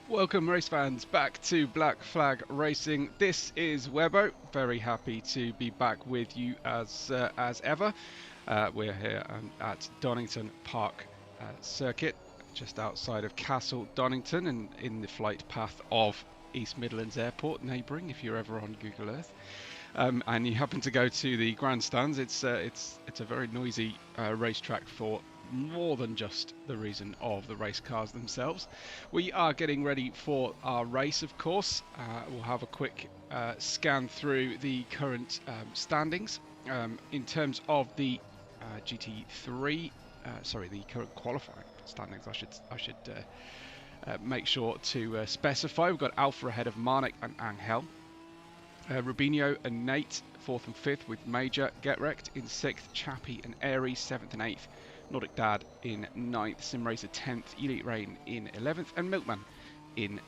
Welcome race fans back to Black Flag Racing. This is Webbo. Very happy to be back with you as ever. We're here at Donington Park Circuit, just outside of Castle Donington and in the flight path of East Midlands Airport, neighbouring if you're ever on Google Earth. And you happen to go to the grandstands. It's a very noisy racetrack for more than just the reason of the race cars themselves. We are getting ready for our race, of course. We'll have a quick scan through the current standings. In terms of the GT3, sorry, the current qualifying standings, I should make sure to specify. We've got Alpha ahead of Marnik and Angel. Rubinho and Nate 4th and 5th with Major, Get Wrecked in 6th, Chappie and Airy 7th and 8th, Nordic Dad in 9th, Simracer 10th, Elite Rain in 11th, and Milkman in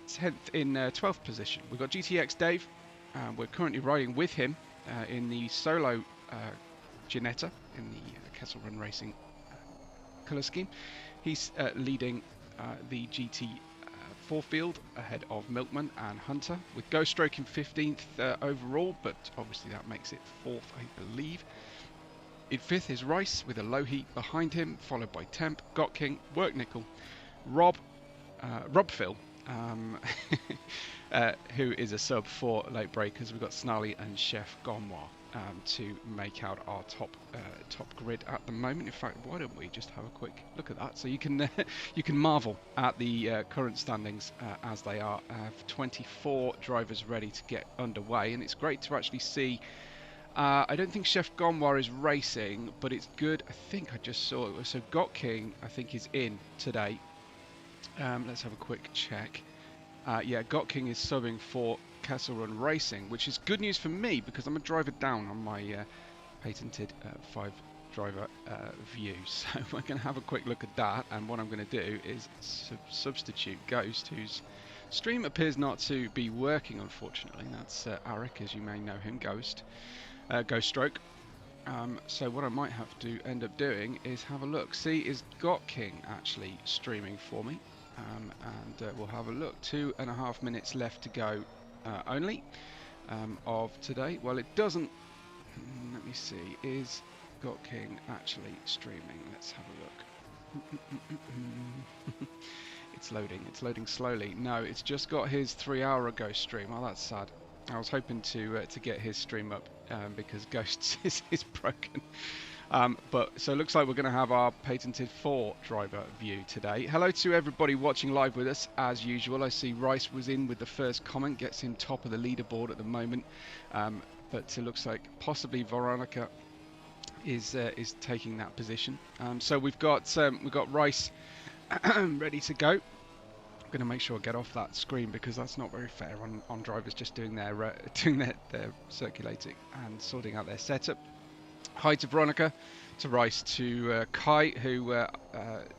12th position. We've got GTX Dave, we're currently riding with him in the solo Ginetta in the Kessel Run Racing colour scheme. He's leading the GT4 field ahead of Milkman and Hunter, with Ghost Stroke in 15th overall, but obviously that makes it 4th, I believe. In 5th is Rice with a low heat behind him, followed by Temp, Got King, Work Nickel, Rob Phil, who is a sub for late breakers. We've got Snarly and Chef Gonwa to make out our top grid at the moment. In fact, why don't we just have a quick look at that, so you can you can marvel at the current standings as they are. 24 drivers ready to get underway, and it's great to actually see. I don't think Chef Gonwa is racing, but it's good. I think I just saw it. So Got King, I think, is in today. Let's have a quick check. Yeah, Got King is subbing for Castle Run Racing, which is good news for me because I'm a driver down on my patented 5-driver view. So we're going to have a quick look at that, and what I'm going to do is substitute Ghost, whose stream appears not to be working, unfortunately. That's Arik, as you may know him, Ghost Stroke. So what I might have to end up doing is have a look. See, is Got King actually streaming for me? And we'll have a look. 2.5 minutes left to go only of today. Well, it doesn't. Let me see. Is Got King actually streaming? Let's have a look. It's loading. It's loading slowly. No, it's just got his 3-hour ago stream. Oh, that's sad. I was hoping to get his stream up because Ghosts is broken. But so it looks like we're going to have our patented 4-driver view today. Hello to everybody watching live with us as usual. I see Rice was in with the first comment, gets him top of the leaderboard at the moment. But it looks like possibly Veronica is taking that position. So we've got Rice ready to go. I'm going to make sure I get off that screen because that's not very fair on drivers just doing their circulating and sorting out their setup. Hi to Veronica, to Rice, to Kite, who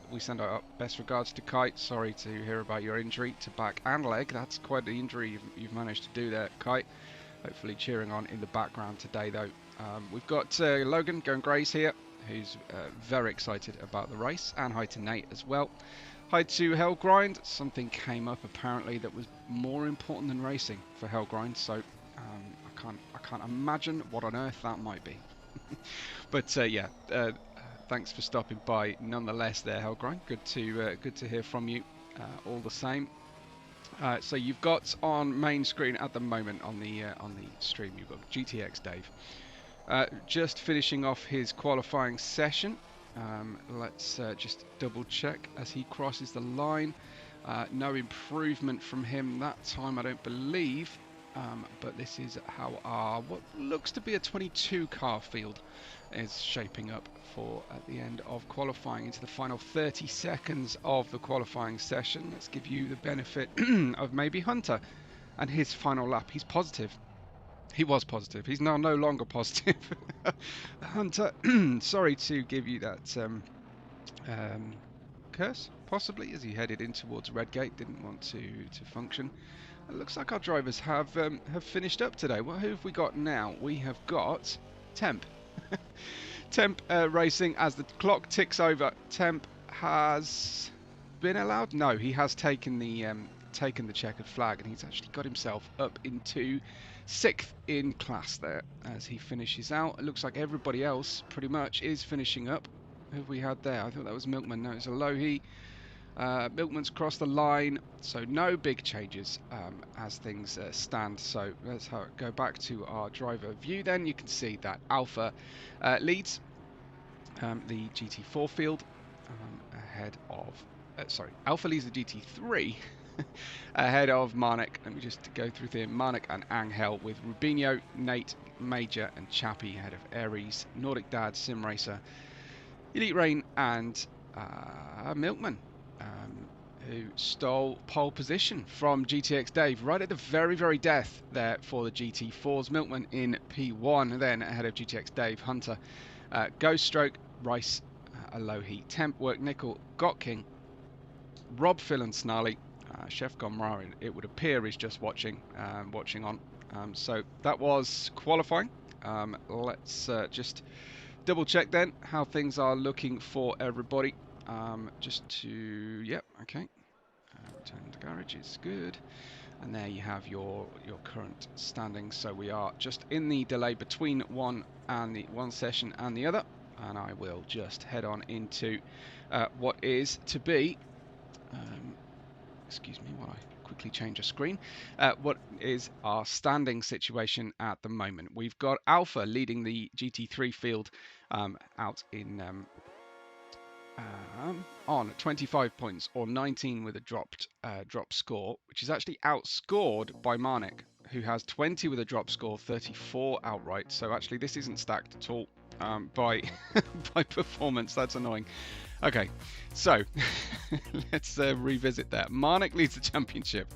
we send our best regards to Kite. Sorry to hear about your injury to back and leg. That's quite the injury you've managed to do there, Kite. Hopefully cheering on in the background today, though. We've got Logan going Grays here, who's very excited about the race, and hi to Nate as well. Hi to Hellgrind. Something came up apparently that was more important than racing for Hellgrind, so I can't imagine what on earth that might be. But yeah, thanks for stopping by nonetheless there, Hellgrind. Good to hear from you all the same. So you've got on main screen at the moment on the stream, you've got GTX Dave just finishing off his qualifying session. Let's just double check as he crosses the line. No improvement from him that time, I don't believe. But this is how our what looks to be a 22 car field is shaping up for at the end of qualifying into the final 30 seconds of the qualifying session. Let's give you the benefit of maybe Hunter and his final lap. He's positive. He was positive. He's now no longer positive. Hunter, sorry to give you that curse, possibly, as he headed in towards Redgate. Didn't want to function. It looks like our drivers have finished up today. Well, who have we got now? We have got Temp. Temp racing as the clock ticks over. Temp has been allowed? No, he has taken the taken the checkered flag, and he's actually got himself up into 6th in class there as he finishes out. It looks like everybody else pretty much is finishing up. Who have we had there? I thought that was Milkman. No, it's a Lohi. Milkman's crossed the line, so no big changes as things stand. So let's go back to our driver view then. You can see that Alpha leads the GT4 field ahead of... sorry, Alpha leads the GT3 ahead of Marnik. Let me just go through there. Marnik and Angel, with Rubinho, Nate, Major and Chappie ahead of Aries, Nordic Dad, Sim Racer, Elite Rain and Milkman, who stole pole position from GTX Dave right at the very death there for the GT4s. Milkman in P1, then ahead of GTX Dave, Hunter, Ghost Stroke, Rice, Alohi, Temp, Work, Nickel, Got King, Rob, Phil and Snarly. Chef Gomra, it would appear, is just watching on. So that was qualifying. Let's just double check then how things are looking for everybody. Just to, yep, okay. Return to garage is good. And there you have your current standings. So we are just in the delay between one session and the other. And I will just head on into what is to be, excuse me while I quickly change a screen, what is our standing situation at the moment. We've got Alpha leading the GT3 field out in on 25 points, or 19 with a drop score, which is actually outscored by Marnik, who has 20 with a drop score, 34 outright. So actually this isn't stacked at all by by performance. That's annoying. Okay, so let's revisit that. Marnik leads the championship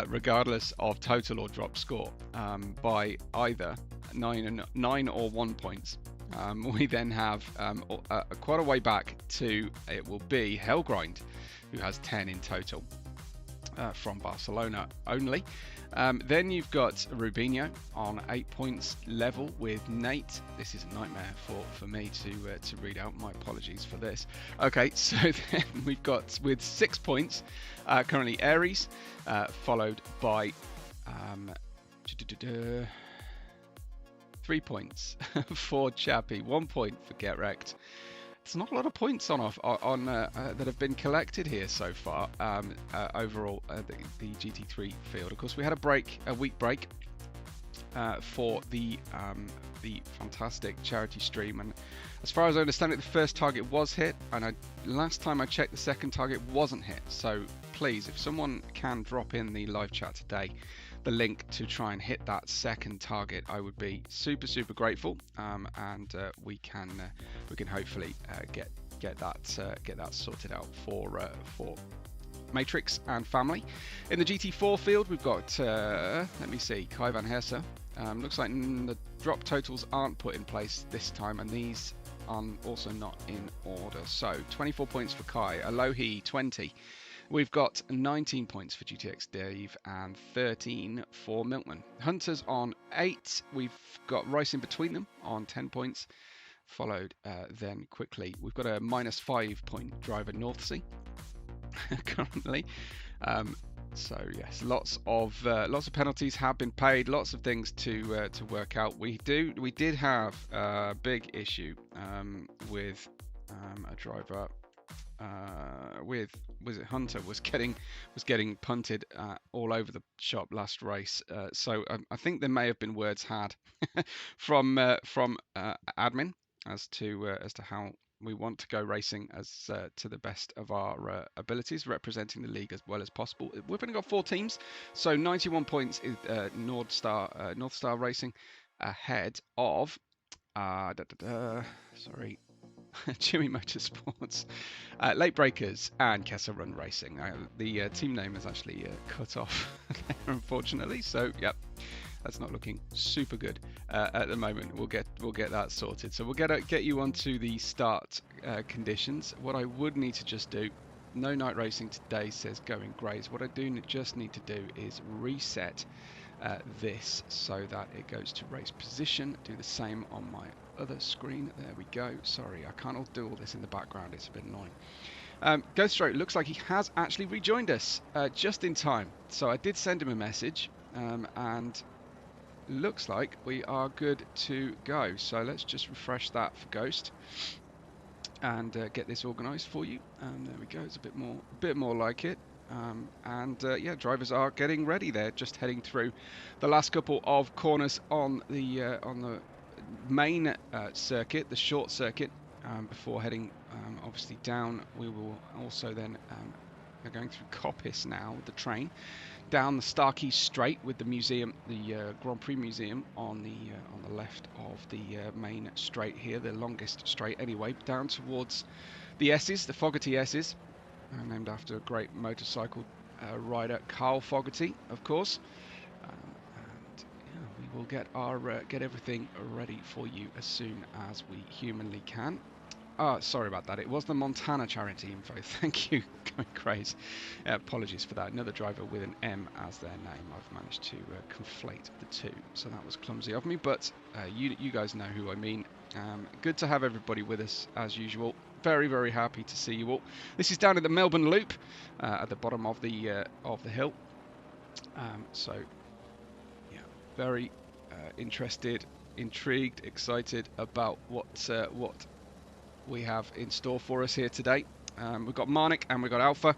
regardless of total or drop score by either 9 or 1 points. We then have quite a way back to, it will be Hellgrind, who has 10 in total from Barcelona only. Then you've got Rubinho on 8 points level with Nate. This is a nightmare for me to read out. My apologies for this. Okay, so then we've got with 6 points currently Aries, followed by 3 points for Chappie, 1 point for Get Wrecked. It's not a lot of points that have been collected here so far. Overall, the GT3 field. Of course, we had a week break for the fantastic charity stream, and as far as I understand it, the first target was hit, and last time I checked, the second target wasn't hit. So please, if someone can drop in the live chat today the link to try and hit that second target, I would be super grateful, and we can hopefully get that sorted out for Matrix and family. In the GT4 field, we've got let me see, Kai van Herse. Looks like the drop totals aren't put in place this time, and these are also not in order. So 24 points for Kai, Alohi 20. We've got 19 points for GTX Dave and 13 for Milkman. Hunters on 8. We've got Rice in between them on 10 points. Followed then quickly, we've got a -5 point driver Northsea currently. So yes, lots of penalties have been paid. Lots of things to work out. We did have a big issue with a driver. Was it Hunter was getting punted all over the shop last race. So I think there may have been words had from admin as to how we want to go racing as to the best of our abilities, representing the league as well as possible. We've only got 4 teams, so 91 points is North Star Racing ahead of sorry. Chewy Motorsports, Late Breakers, and Kessel Run Racing. The team name is actually cut off there, unfortunately. So, yep, that's not looking super good at the moment. We'll get that sorted. So we'll get you onto the start conditions. What I would need to just do, no night racing today, says going greys. What I do just need to do is reset this so that it goes to race position. Do the same on my other screen. There we go. Sorry, I can't do all this in the background. It's a bit annoying. Ghost Stroke looks like he has actually rejoined us just in time. So I did send him a message, and looks like we are good to go. So let's just refresh that for Ghost and get this organised for you. There we go. It's a bit more like it. Yeah, drivers are getting ready. They're just heading through the last couple of corners on the main circuit, the short circuit, before heading obviously down. We will also then are going through Coppice now with the train, down the Starkey Straight with the museum, the Grand Prix Museum on the left of the main straight here, the longest straight anyway, down towards the S's, the Fogarty S's, named after a great motorcycle rider, Carl Fogarty, of course. And yeah, we will get everything ready for you as soon as we humanly can. Sorry about that. It was the Montana charity info. Thank you, Going Craze. Apologies for that. Another driver with an M as their name. I've managed to conflate the two, so that was clumsy of me. But you guys know who I mean. Good to have everybody with us as usual. Very, very happy to see you all. This is down at the Melbourne Loop, at the bottom of the hill. So yeah, very interested, intrigued, excited about what we have in store for us here today. We've got Marnik and we've got Alpha,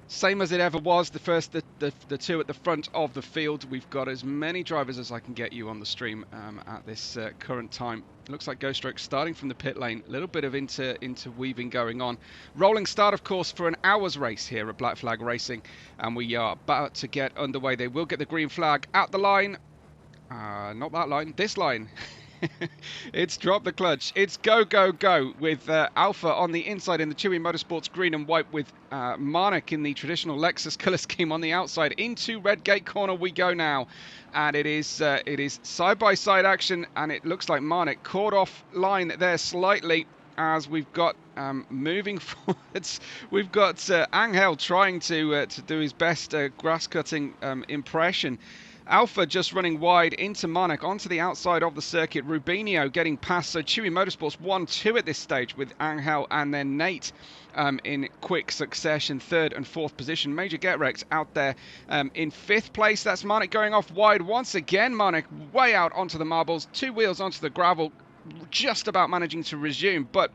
same as it ever was. The two at the front of the field. We've got as many drivers as I can get you on the stream at this current time. It looks like Ghost Stroke starting from the pit lane. A little bit of interweaving going on. Rolling start, of course, for an hour's race here at Black Flag Racing, and we are about to get underway. They will get the green flag at the line. Not that line, this line. It's drop the clutch. It's go, go, go with Alpha on the inside in the Chewy Motorsports green and white, with Marnik in the traditional Lexus colour scheme on the outside. Into red gate corner we go now, and it is side-by-side action, and it looks like Marnik caught off line there slightly as we've got moving forwards. We've got Angel trying to do his best grass-cutting impression. Alpha just running wide into Marnik onto the outside of the circuit. Rubinho getting past, so Chewy Motorsports 1-2 at this stage with Angel and then Nate in quick succession, third and fourth position. Major Getrex out there in fifth place. That's Marnik going off wide once again. Marnik way out onto the marbles, two wheels onto the gravel, just about managing to resume, but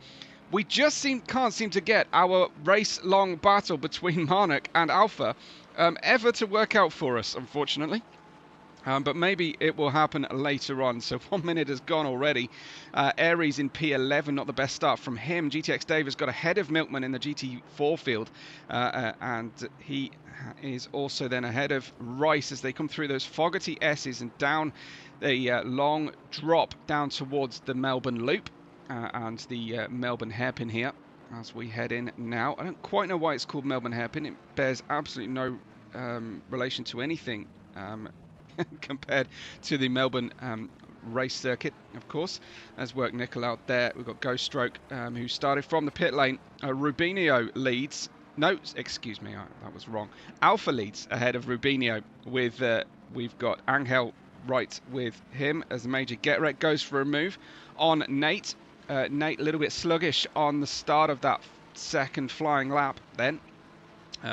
we just can't seem to get our race-long battle between Marnik and Alpha ever to work out for us, unfortunately. But maybe it will happen later on. So 1 minute has gone already. Aries in P11, not the best start from him. GTX Dave has got ahead of Milkman in the GT4 field. And he is also then ahead of Rice as they come through those Fogarty S's and down the long drop down towards the Melbourne Loop and the Melbourne Hairpin here as we head in now. I don't quite know why it's called Melbourne Hairpin. It bears absolutely no relation to anything compared to the Melbourne race circuit, of course. As work Nickel out there, we've got Ghost Stroke who started from the pit lane. Rubinho leads. No, excuse me, that was wrong. Alpha leads ahead of Rubinho with we've got Angel right with him as the Major Getrek goes for a move on Nate. Nate a little bit sluggish on the start of that second flying lap then.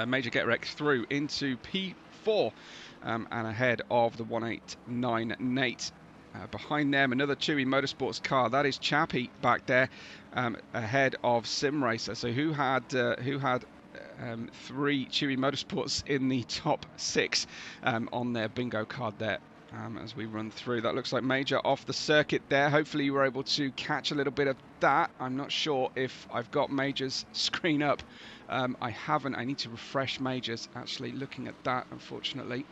Major Getrek through into P4. And ahead of the 189 Nate. Behind them, another Chewy Motorsports car. That is Chappie back there, ahead of Simracer. So who had 3 Chewy Motorsports in the top 6 on their bingo card there. As we run through, that looks like Major off the circuit there. Hopefully you were able to catch a little bit of that. I'm not sure if I've got Major's screen up. I haven't. I need to refresh Major's. Actually, looking at that, unfortunately.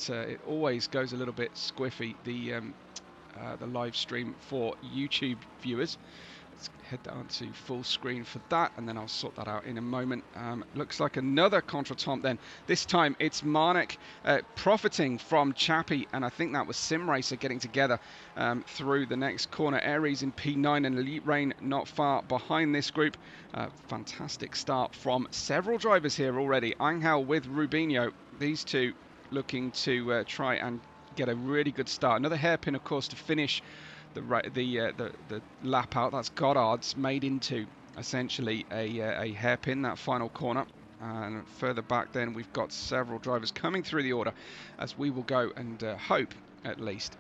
It always goes a little bit squiffy, the live stream for YouTube viewers. Let's head down to full screen for that, and then I'll sort that out in a moment. Looks like another contretemps then. This time it's Marnik profiting from Chappie, and I think that was Simracer getting together through the next corner. Aries in P9 and Elite Rain not far behind this group. Fantastic start from several drivers here already. Angel with Rubinho, these two looking to try and get a really good start. Another hairpin, of course, to finish the lap out. That's Goddard's made into essentially a hairpin, that final corner. And further back then we've got several drivers coming through the order, as we will go and hope, at least,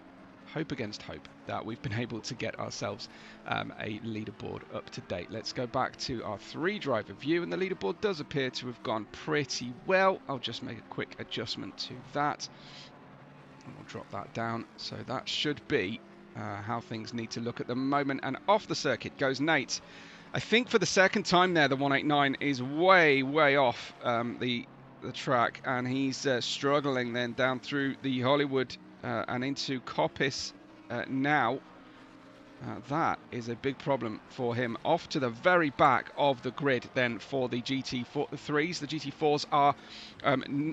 hope against hope, that we've been able to get ourselves a leaderboard up to date. Let's go back to our 3-driver view, and the leaderboard does appear to have gone pretty well. I'll just make a quick adjustment to that, and we'll drop that down. So that should be how things need to look at the moment. And off the circuit goes Nate. I think for the second time there, the 189 is way off the track, and he's struggling then down through the Hollywood and into Coppice now. That is a big problem for him. Off to the very back of the grid then for the GT3s. The GT4s are...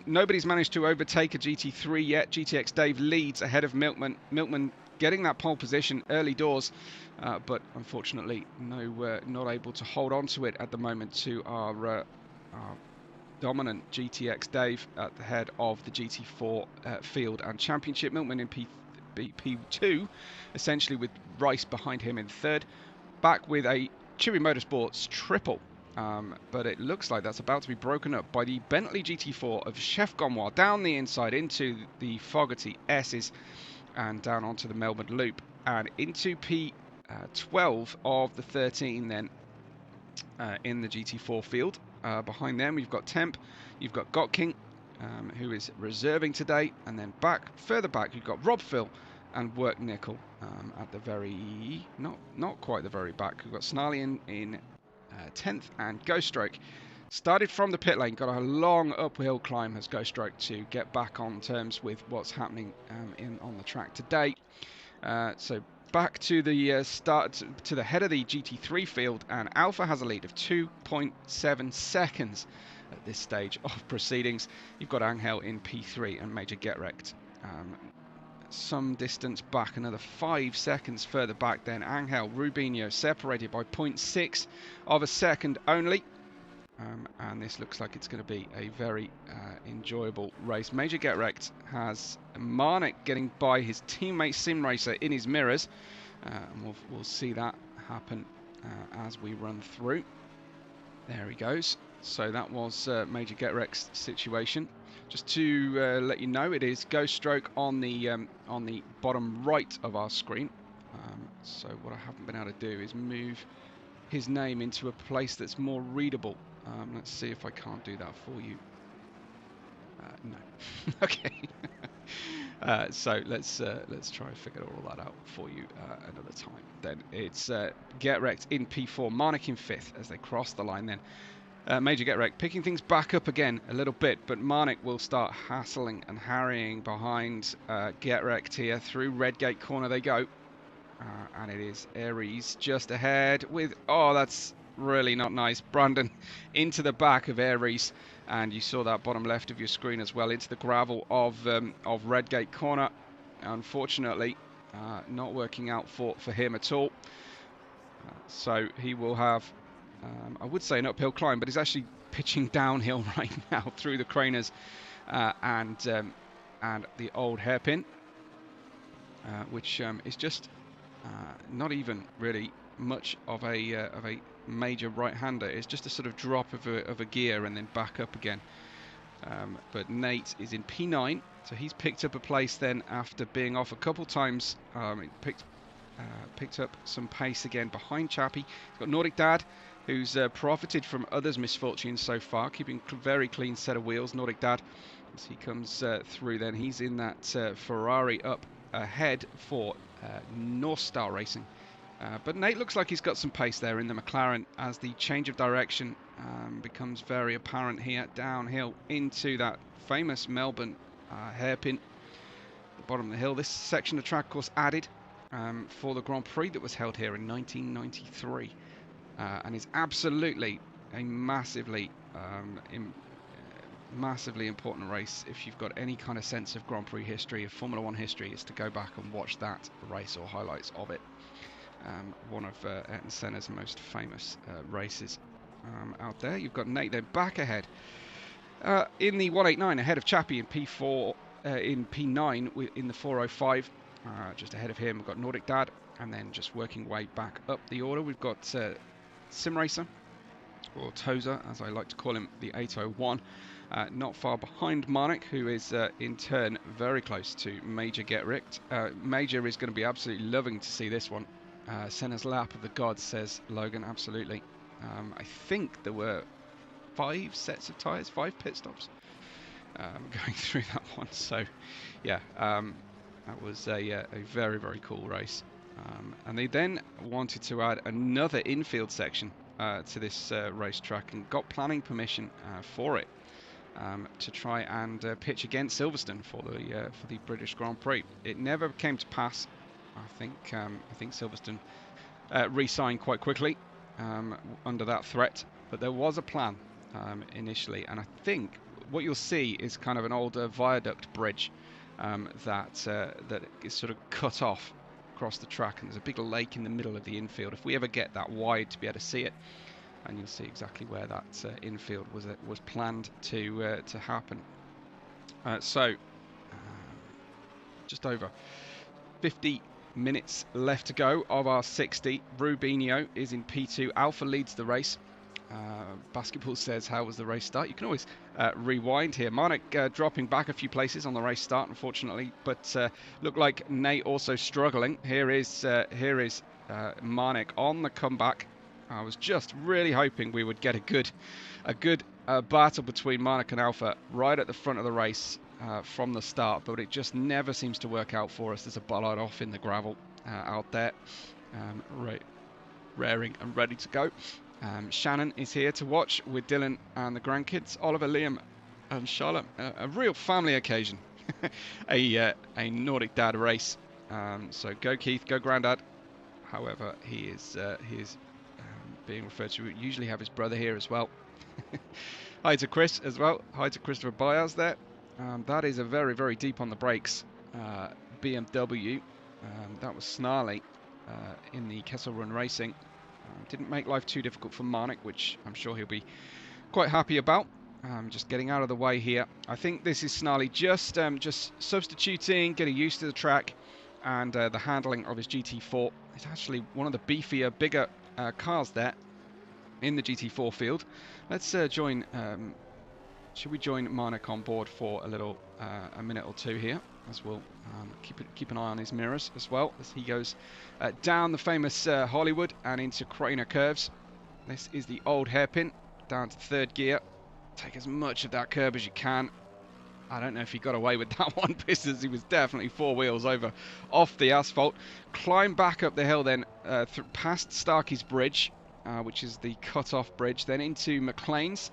nobody's managed to overtake a GT3 yet. GTX Dave leads ahead of Milkman. Milkman getting that pole position early doors, but unfortunately not able to hold on to it at the moment to our dominant GTX Dave at the head of the GT4 field and championship. Milkman in P2, essentially, with Rice behind him in third, back with a Chewy Motorsports triple, but it looks like that's about to be broken up by the Bentley GT4 of Chef Gomoir down the inside into the Fogarty S's and down onto the Melbourne Loop and into P12 of the 13 then in the GT4 field. Behind them we've got Temp, you've got Gotking, who is reserving today, and then further back you've got Rob Phil and Work Nickel at the very, not quite the very back. We've got Snarly in 10th, and Ghost Stroke started from the pit lane, got a long uphill climb as Ghost Stroke to get back on terms with what's happening on the track today. So back to the start, to the head of the GT3 field, and Alpha has a lead of 2.7 seconds at this stage of proceedings. You've got Angel in P3 and Major Get Wrecked some distance back, another 5 seconds further back. Then Angel Rubinho separated by 0.6 of a second only, and this looks like it's going to be a very enjoyable race. Major Get Wrecked has Marnik getting by his teammate Simracer in his mirrors, and we'll see that happen as we run through. There he goes. So that was Major Get Wrecked's situation. Just to let you know, it is Ghost Stroke on the bottom right of our screen. So what I haven't been able to do is move his name into a place that's more readable. Let's see if I can't do that for you. No. Okay. So let's try and figure all that out for you another time. Then it's Get Wrecked in P4, Marnik in 5th as they cross the line. Then Major Get Wrecked picking things back up again a little bit, but Marnik will start hassling and harrying behind Get Wrecked here. Through Redgate corner they go, and it is Aries just ahead with, oh, that's really not nice, Brandon into the back of Aries, and you saw that bottom left of your screen as well, into the gravel of Redgate corner. Unfortunately, not working out for him at all. So he will have, I would say, an uphill climb, but he's actually pitching downhill right now through the Craners and the old hairpin, which is just not even really much of a major right-hander. It's just a sort of drop of a gear and then back up again. But Nate is in P9, so he's picked up a place then after being off a couple times. Picked up some pace again behind Chappie. He's got Nordic Dad, who's profited from others' misfortunes so far, keeping a very clean set of wheels. Nordic Dad, as he comes through, then he's in that Ferrari up ahead for North Star Racing. But Nate looks like he's got some pace there in the McLaren as the change of direction becomes very apparent here, downhill into that famous Melbourne hairpin at the bottom of the hill. This section of track, of course, added for the Grand Prix that was held here in 1993, and is absolutely a massively important race. If you've got any kind of sense of Grand Prix history, of Formula 1 history, is to go back and watch that race or highlights of it. One of Ayrton Senna's most famous races out there. You've got Nate then back ahead in the 189, ahead of Chappie in P4, in P9 in the 405. Just ahead of him we've got Nordic Dad, and then just working way back up the order we've got Simracing, or Tozer, as I like to call him, the 801. Not far behind Marnik, who is in turn very close to Major Get-Richt. Major is going to be absolutely loving to see this one. Senna's lap of the gods, says Logan, absolutely. I think there were 5 sets of tyres, 5 pit stops going through that one. So, yeah, that was a very, very cool race. And they then wanted to add another infield section to this racetrack and got planning permission for it to try and pitch against Silverstone for the British Grand Prix. It never came to pass. I think Silverstone re-signed quite quickly under that threat, but there was a plan initially, and I think what you'll see is kind of an old viaduct bridge that is sort of cut off across the track, and there's a big lake in the middle of the infield. If we ever get that wide to be able to see it, and you'll see exactly where that infield was planned to happen. So just over 50 minutes left to go of our 60. Rubinho is in P2. Alpha leads the race. Basketball says, how was the race start? You can always rewind here. Marnik dropping back a few places on the race start, unfortunately, but looked like Nate also struggling. Here is Marnik on the comeback. I was just really hoping we would get a good battle between Marnik and Alpha right at the front of the race from the start, but it just never seems to work out for us. There's a bollard off in the gravel out there, raring and ready to go. Shannon is here to watch with Dylan and the grandkids, Oliver, Liam and Charlotte. A real family occasion. a Nordic dad race. So go Keith, go Grandad. However, he is being referred to. We usually have his brother here as well. Hi to Chris as well. Hi to Christopher Byers there. That is a very, very deep on the brakes BMW. That was snarly in the Kessel Run Racing. Didn't make life too difficult for Marnik, which I'm sure he'll be quite happy about. Just getting out of the way here. I think this is snarly just substituting, getting used to the track, and the handling of his GT4. It's actually one of the beefier, bigger cars there in the GT4 field. Let's join. Should we join Marnik on board for a minute or two here, as we'll keep an eye on his mirrors as well as he goes down the famous Hollywood and into Craner curves. This is the old hairpin down to 3rd gear. Take as much of that curb as you can. I don't know if he got away with that one because he was definitely 4 wheels over off the asphalt. Climb back up the hill then past Starkey's Bridge, which is the cut-off bridge, then into McLean's.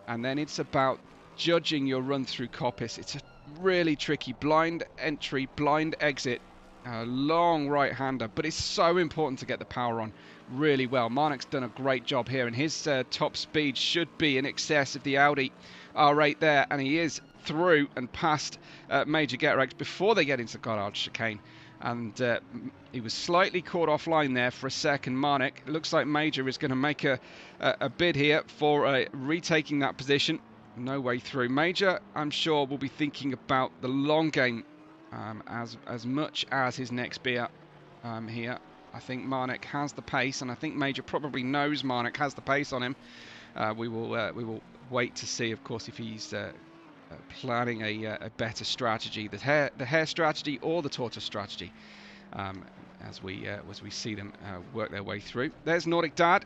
And then it's about judging your run through Coppice. It's a really tricky blind entry, blind exit, long right-hander, but it's so important to get the power on really well. Marnik's done a great job here, and his top speed should be in excess of the Audi R8 there, and he is through and past Major Get-Richt before they get into Goddard chicane. And he was slightly caught offline there for a second. Marnik, it looks like Major is going to make a bid here for retaking that position. No way through. Major, I'm sure, will be thinking about the long game as much as his next beer here. I think Marnik has the pace, and I think Major probably knows Marnik has the pace on him. We will wait to see, of course, if he's planning a better strategy, the hair strategy or the tortoise strategy, as we see them work their way through. There's Nordic Dad.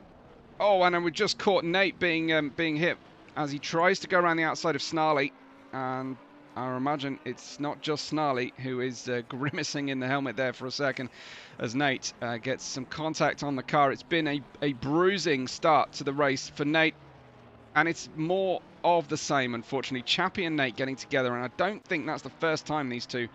Oh, and then we just caught Nate being hit as he tries to go around the outside of Snarly, and I imagine it's not just Snarly who is grimacing in the helmet there for a second as Nate gets some contact on the car. It's been a bruising start to the race for Nate, and it's more of the same, unfortunately. Chappie and Nate getting together, and I don't think that's the first time these two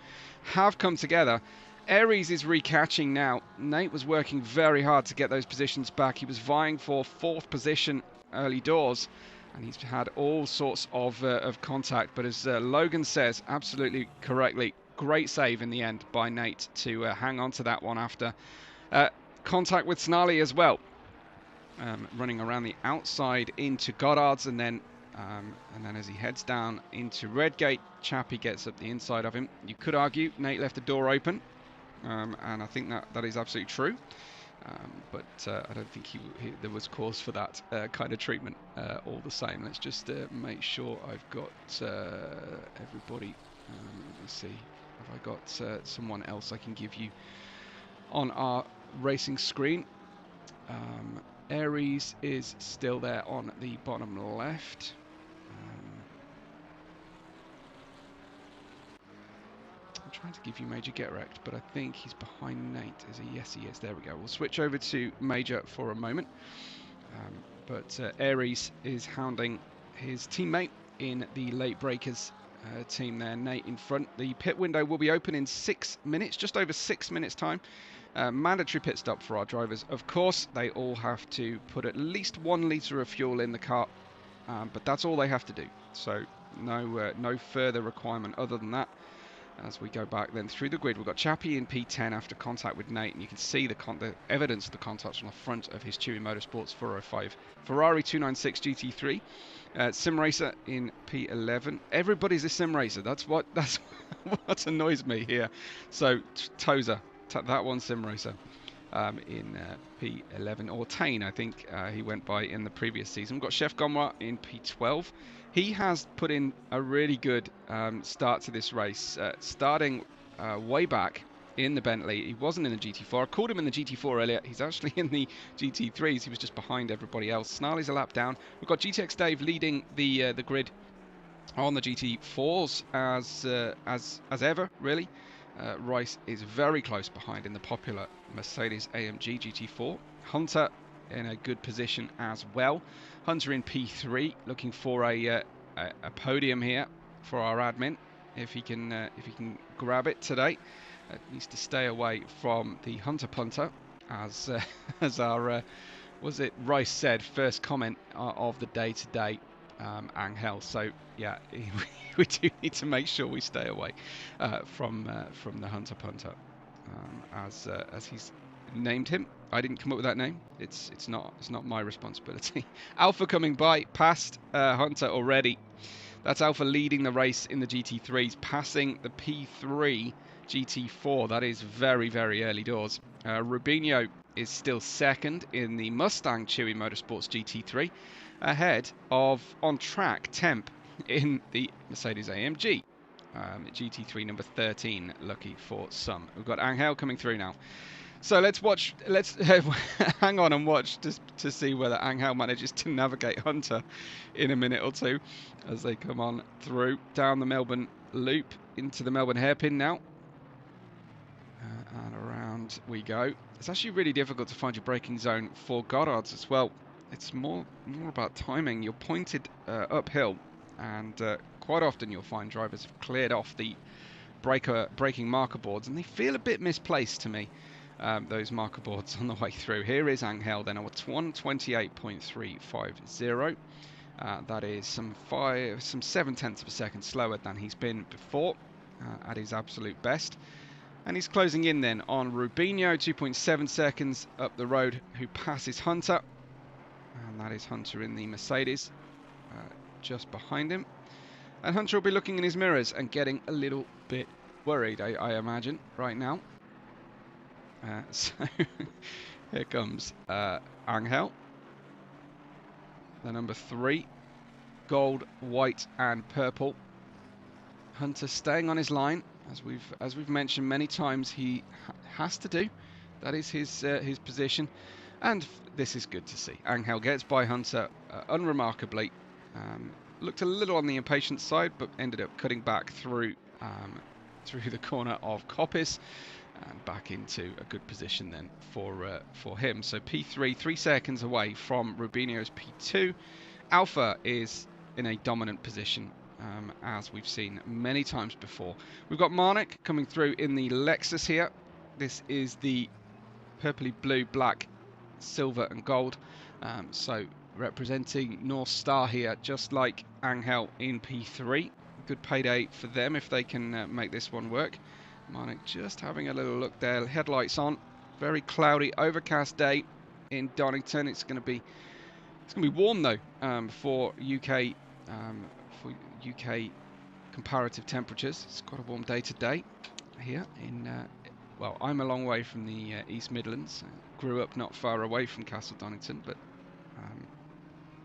have come together. Aries is recatching now. Nate was working very hard to get those positions back. He was vying for 4th position early doors, and he's had all sorts of contact. But as Logan says, absolutely correctly, great save in the end by Nate to hang on to that one after contact with Snarly as well. Running around the outside into Goddard's, and then as he heads down into Redgate, Chappie gets up the inside of him. You could argue Nate left the door open, and I think that is absolutely true. But I don't think there was cause for that kind of treatment all the same. Let's just make sure I've got everybody. Let me see. Have I got someone else I can give you on our racing screen? Aries is still there on the bottom left. I'm trying to give you Major Get Wrecked, but I think he's behind Nate. Is he? Yes, he is. There we go. We'll switch over to Major for a moment. But Aries is hounding his teammate in the late breakers team there. Nate in front. The pit window will be open in 6 minutes, just over 6 minutes time. Mandatory pit stop for our drivers. Of course, they all have to put at least 1 litre of fuel in the car, but that's all they have to do. So no further requirement other than that. As we go back then through the grid, we've got Chappie in P10 after contact with Nate, and you can see the evidence of the contacts on the front of his Chewy Motorsports 405 Ferrari 296 GT3. Simracer in P11. Everybody's a Simracer. That's what annoys me here. So Tozer, that one Simracer in P11, or Tane, I think he went by in the previous season. We've got Chef Gomra in P12. He has put in a really good start to this race, starting way back in the Bentley. He wasn't in the GT4. I called him in the GT4 earlier. He's actually in the GT3s. He was just behind everybody else. Snarly's a lap down. We've got GTX Dave leading the grid on the GT4s as ever, really. Rice is very close behind in the popular Mercedes AMG GT4. Hunter in a good position as well. Hunter in P3, looking for a podium here for our admin. If he can grab it today, needs to stay away from the Hunter punter, as our was it Rice said, first comment of the day today, Angel. So yeah, we do need to make sure we stay away from the Hunter punter, as he's named him. I didn't come up with that name. It's not my responsibility. Alpha coming by, past Hunter already. That's Alpha leading the race in the GT3s, passing the P3 GT4. That is very, very early doors. Rubinho is still second in the Mustang Chewy Motorsports GT3, ahead of on track Temp in the Mercedes AMG GT3 number 13. Lucky for some. We've got Angel coming through now. So let's hang on and watch to see whether Angel manages to navigate Hunter in a minute or two as they come on through down the Melbourne loop into the Melbourne hairpin now. And around we go. It's actually really difficult to find your braking zone for Goddards as well. It's more about timing. You're pointed uphill, and quite often you'll find drivers have cleared off the braking marker boards, and they feel a bit misplaced to me. Those marker boards on the way through. Here is Angel then, 128.350. That is some 0.7 of a second slower than he's been before at his absolute best. And he's closing in then on Rubinho, 2.7 seconds up the road, who passes Hunter. And that is Hunter in the Mercedes, just behind him. And Hunter will be looking in his mirrors and getting a little bit worried, I imagine, right now. So here comes Angel, the number 3, gold, white, and purple. Hunter staying on his line, as we've mentioned many times. He has to do. That is his position, and this is good to see. Angel gets by Hunter unremarkably. Looked a little on the impatient side, but ended up cutting back through the corner of Coppice. And back into a good position then for him. So P3, 3 seconds away from Rubinho's P2. Alpha is in a dominant position, as we've seen many times before. We've got Marnik coming through in the Lexus here. This is the purpley blue, black, silver and gold. So representing North Star here, just like Angel in P3. Good payday for them if they can make this one work. Marnik just having a little look there. Headlights on. Very cloudy, overcast day in Donington. It's going to be warm though for UK comparative temperatures. It's quite a warm day today here in well, I'm a long way from the East Midlands. I grew up not far away from Castle Donington, but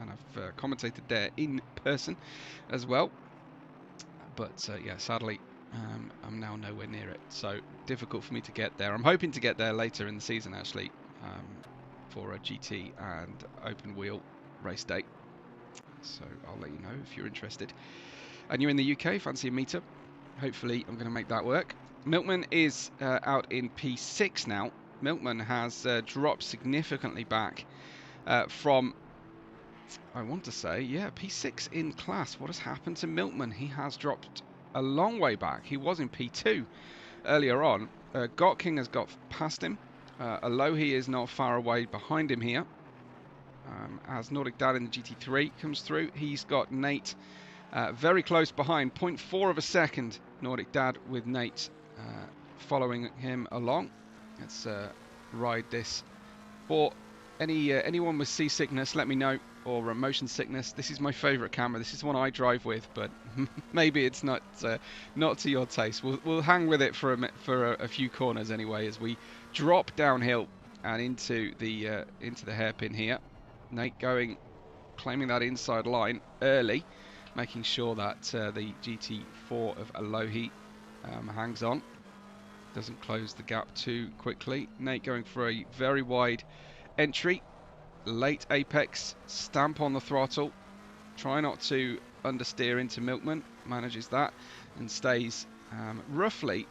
and I've commentated there in person as well. But yeah, sadly, I'm now nowhere near it, so difficult for me to get there. I'm hoping to get there later in the season, actually, for a GT and open wheel race day. So I'll let you know if you're interested. And you're in the UK, fancy a meetup. Hopefully I'm going to make that work. Milkman is out in P6 now. Milkman has dropped significantly back from, I want to say, yeah, P6 in class. What has happened to Milkman? He has dropped a long way back. He was in P2 earlier on. King has got past him. Alohi is not far away behind him here. As Nordic Dad in the GT3 comes through, he's got Nate very close behind, 0.4 of a second. Nordic Dad with Nate following him along. Let's ride this. For anyone with seasickness, let me know, or motion sickness. This is my favourite camera. This is the one I drive with, but maybe it's not to your taste. We'll hang with it for a few corners anyway, as we drop downhill and into the hairpin here. Nate claiming that inside line early, making sure that the GT4 of Alohi hangs on, doesn't close the gap too quickly. Nate going for a very wide entry, late apex, stamp on the throttle, try not to understeer into Milkman, manages that and stays roughly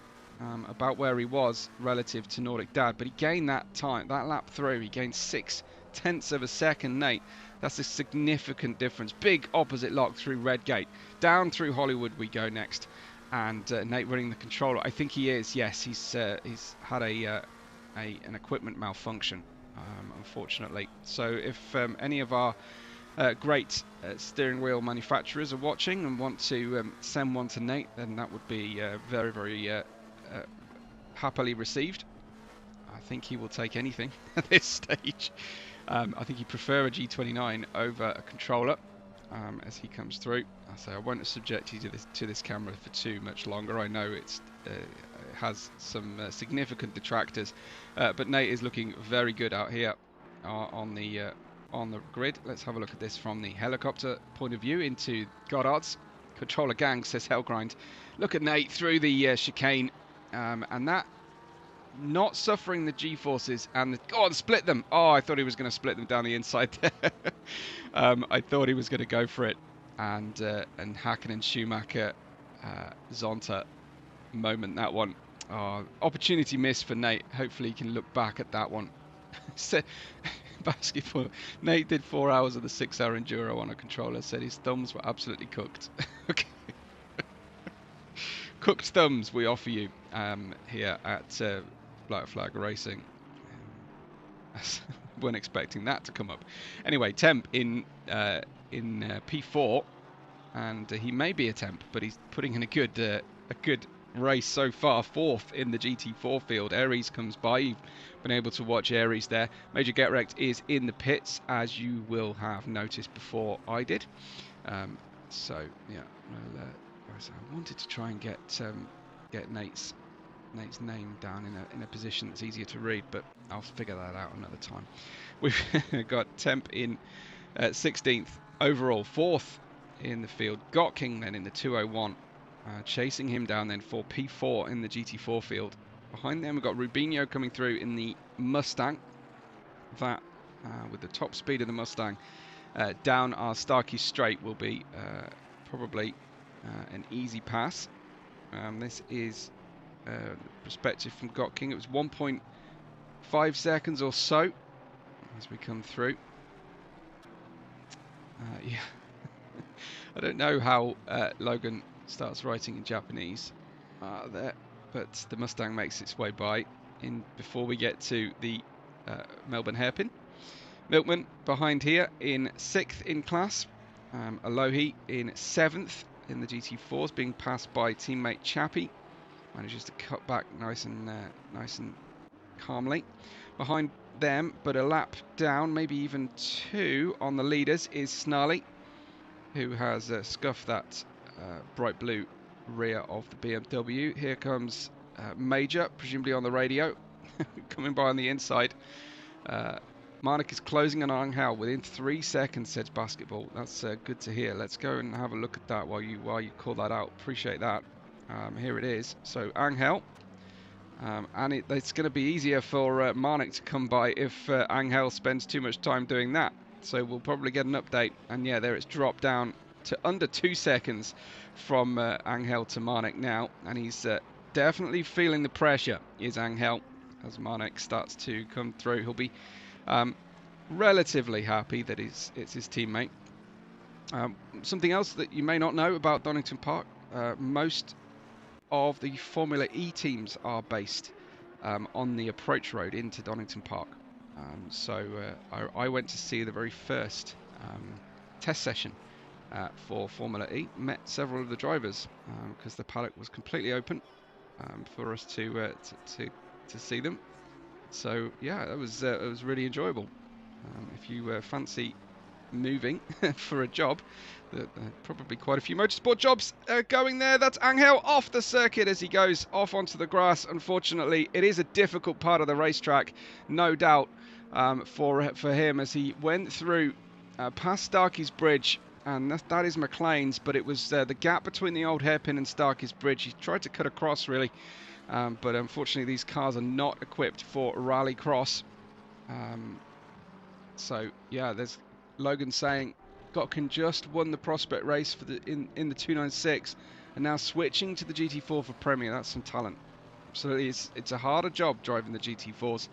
about where he was relative to Nordic Dad, but he gained that lap through, he gained 0.6 of a second. Nate, that's a significant difference. Big opposite lock through Redgate, down through Hollywood we go next, and Nate running the controller. I think he is, yes, he's had an equipment malfunction, unfortunately. So if any of our great steering wheel manufacturers are watching and want to send one to Nate, then that would be very, very happily received. I think he will take anything at this stage. I think he'd prefer a G29 over a controller as he comes through. So I won't subject you to this camera for too much longer. I know it has some significant detractors, but Nate is looking very good out here on the grid. Let's have a look at this from the helicopter point of view into Goddard's. Controller gang, says Hellgrind. Look at Nate through the chicane, and that not suffering the G-forces, and go on, split them. Oh, I thought he was going to split them down the inside there. I thought he was going to go for it, and Hakkinen, Schumacher, Zonta moment, that one. Oh, opportunity missed for Nate. Hopefully he can look back at that one. Basketball. Nate did 4 hours of the 6-hour enduro on a controller, said his thumbs were absolutely cooked. Okay. Cooked thumbs we offer you here at Black Flag Racing. Weren't expecting that to come up. Anyway, Temp in P4, and he may be a Temp, but he's putting in a good race so far. 4th in the GT4 field. Aries comes by. You've been able to watch Aries there. Major Get Wrecked is in the pits, as you will have noticed before I did. So yeah, well, I wanted to try and get Nate's name down in a position that's easier to read, but I'll figure that out another time. We've got Temp in 16th overall, 4th in the field. King then in the 201, chasing him down then for P4 in the GT4 field. Behind them we've got Rubinho coming through in the Mustang. That with the top speed of the Mustang down our Starkey Straight will be probably an easy pass. This is perspective from King. It was 1.5 seconds or so as we come through. Yeah, I don't know how Logan starts writing in Japanese there, but the Mustang makes its way by in before we get to the Melbourne hairpin. Milkman behind here in 6th in class. Alohi in 7th in the GT4s, being passed by teammate Chappie. Manages to cut back nice and calmly. Behind them, but a lap down, maybe even 2 on the leaders, is Snarly, who has scuffed that bright blue rear of the BMW. Here comes Major, presumably on the radio, coming by on the inside. Marnik is closing on Angel within 3 seconds, says Basketball. That's good to hear. Let's go and have a look at that while you call that out. Appreciate that. Here it is. So Angel, and it's going to be easier for Marnik to come by if Angel spends too much time doing that. So we'll probably get an update. And yeah, there it's dropped down to under 2 seconds from Angel to Marnik now, and he's definitely feeling the pressure. Is Angel as Marnik starts to come through? He'll be relatively happy that it's his teammate. Something else that you may not know about Donington Park, most of the Formula E teams are based on the approach road into Donington Park. So I went to see the very first test session for Formula E, met several of the drivers because the paddock was completely open for us to see them. So yeah, it was really enjoyable. If you fancy moving for a job, probably quite a few motorsport jobs going there. That's Angel off the circuit as he goes off onto the grass. Unfortunately, it is a difficult part of the racetrack, no doubt, for him as he went through past Starkey's Bridge. And that is McLean's, but it was the gap between the old hairpin and Starkey's Bridge. He tried to cut across, really. But unfortunately, these cars are not equipped for rallycross. So yeah, there's Logan saying Gotkin just won the Prospect race for in the 296, and now switching to the GT4 for Premier. That's some talent. Absolutely, it's a harder job driving the GT4s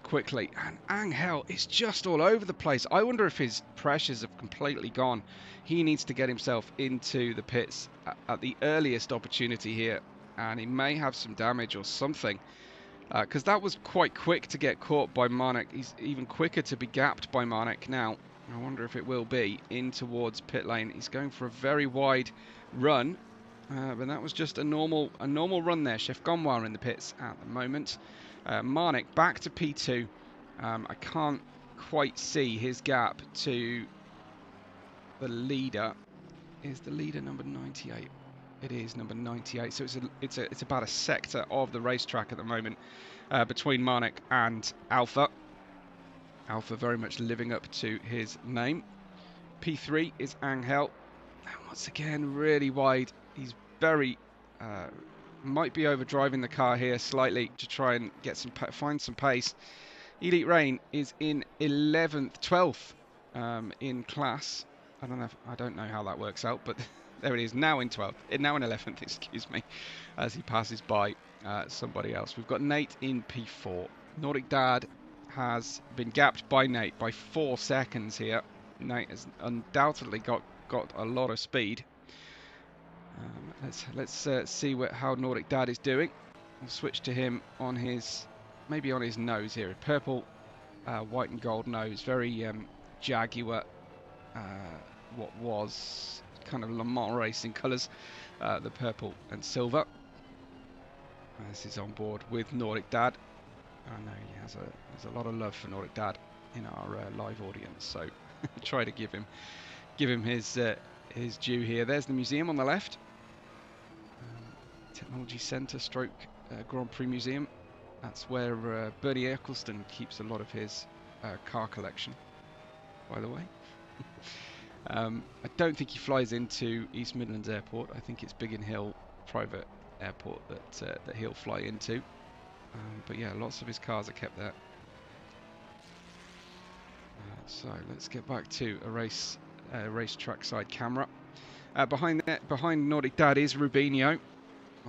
quickly. And Angel is just all over the place. I wonder if his pressures have completely gone. He needs to get himself into the pits at the earliest opportunity here. And he may have some damage or something, because that was quite quick to get caught by Marnik. He's even quicker to be gapped by Marnik now. I wonder if it will be in towards pit lane. He's going for a very wide run, but that was just a normal run there. Chef Gonwar in the pits at the moment. Marnik back to P2. I can't quite see his gap to the leader. Is the leader number 98? It is number 98, so it's about a sector of the racetrack at the moment between Marnik and Alpha. Alpha very much living up to his name. P3 is Angel, and once again really wide. He's very might be overdriving the car here slightly to try and get find some pace. Elite Rain is in 12th in class. I don't know how that works out, but there it is, now in 12th, now in 11th, excuse me, as he passes by somebody else. We've got Nate in P4. Nordic Dad has been gapped by Nate by 4 seconds here. Nate has undoubtedly got a lot of speed. Let's see how Nordic Dad is doing. I'll switch to him on his, maybe on his nose here. Purple, white and gold nose, very Jaguar, what was kind of Le Mans racing colours, the purple and silver. This is on board with Nordic Dad. I know there's a lot of love for Nordic Dad in our live audience, so try to give him his due here. There's the museum on the left, Technology Centre stroke Grand Prix Museum. That's where Bernie Eccleston keeps a lot of his car collection, by the way. I don't think he flies into East Midlands Airport. I think it's Biggin Hill private airport that he'll fly into. But yeah, lots of his cars are kept there. So let's get back to a racetrack side camera. Behind Nordic Dad is Rubinho,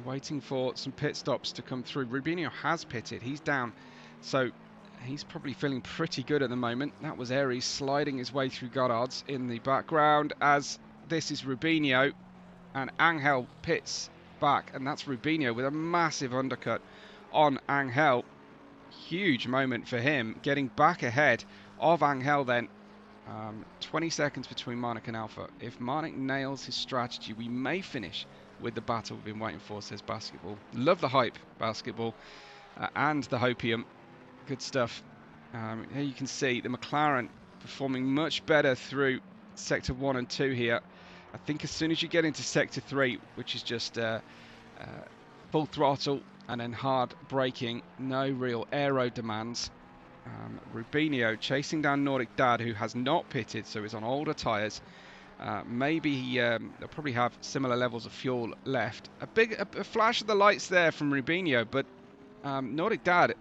waiting for some pit stops to come through. Rubinho has pitted. He's down, so he's probably feeling pretty good at the moment. That was Aries sliding his way through Goddard's in the background, as this is Rubinho, and Angel pits back, and that's Rubinho with a massive undercut on Angel. Huge moment for him, getting back ahead of Angel then. 20 seconds between Marnik and Alpha. If Marnik nails his strategy, we may finish with the battle we've been waiting for, says Basketball. Love the hype, Basketball, and the hopium. Good stuff. Here you can see the McLaren performing much better through Sector 1 and 2 here. I think as soon as you get into Sector 3, which is just full throttle and then hard braking, no real aero demands. Rubinho chasing down Nordic Dad, who has not pitted, so is on older tyres. Maybe they'll probably have similar levels of fuel left. A flash of the lights there from Rubinho, but Nordic Dad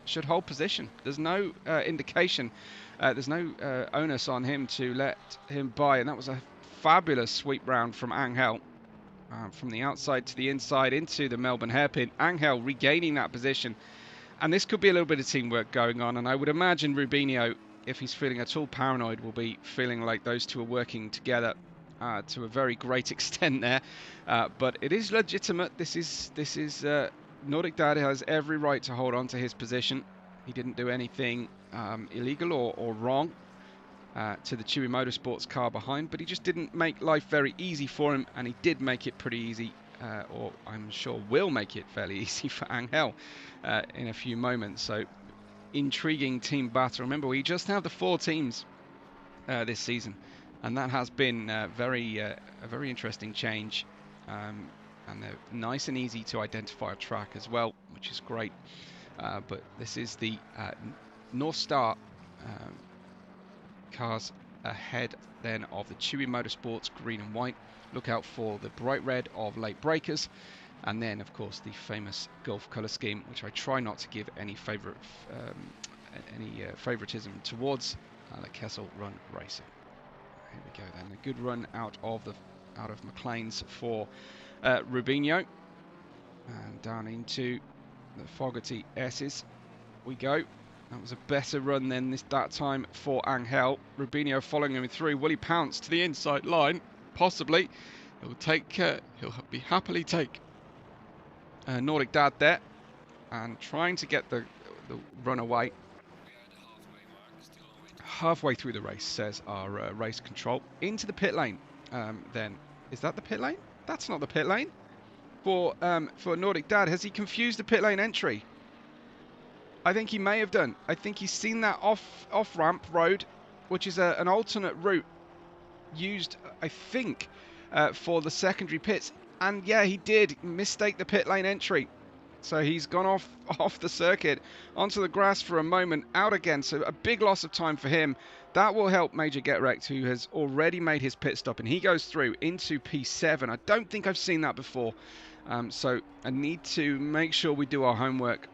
should hold position. There's no indication, there's no onus on him to let him by, and that was a fabulous sweep round from Angel. From the outside to the inside into the Melbourne hairpin. Angel regaining that position. And this could be a little bit of teamwork going on. And I would imagine Rubinho, if he's feeling at all paranoid, will be feeling like those two are working together to a very great extent there. But it is legitimate. This is Nordic Dad has every right to hold on to his position. He didn't do anything illegal or wrong to the Chewy Motorsports car behind, but he just didn't make life very easy for him, and he did make it pretty easy, or I'm sure will make it fairly easy for Angel in a few moments. So intriguing team battle. Remember, we just have the 4 teams this season, and that has been a very interesting change, and they're nice and easy to identify a track as well, which is great. But this is the North Star cars ahead then of the Chewy Motorsports green and white. Look out for the bright red of late breakers, and then of course the famous Gulf colour scheme, which I try not to give any favoritism towards. The Kessel Run Racing. Here we go then, a good run out of McLean's for Rubinho, and down into the Fogarty S's we go. That was a better run than that time for Angel. Rubinho following him through. Will he pounce to the inside line? Possibly. He'll be happily take Nordic Dad there, and trying to get the run away. Halfway through the race, says our race control. Into the pit lane. Then is that the pit lane? That's not the pit lane for Nordic Dad. Has he confused the pit lane entry? I think he may have done. I think he's seen that off-ramp road, which is an alternate route used, I think, for the secondary pits. And yeah, he did mistake the pit lane entry. So he's gone off the circuit, onto the grass for a moment, out again. So a big loss of time for him. That will help Major Get Wrecked, who has already made his pit stop, and he goes through into P7. I don't think I've seen that before. So I need to make sure we do our homework.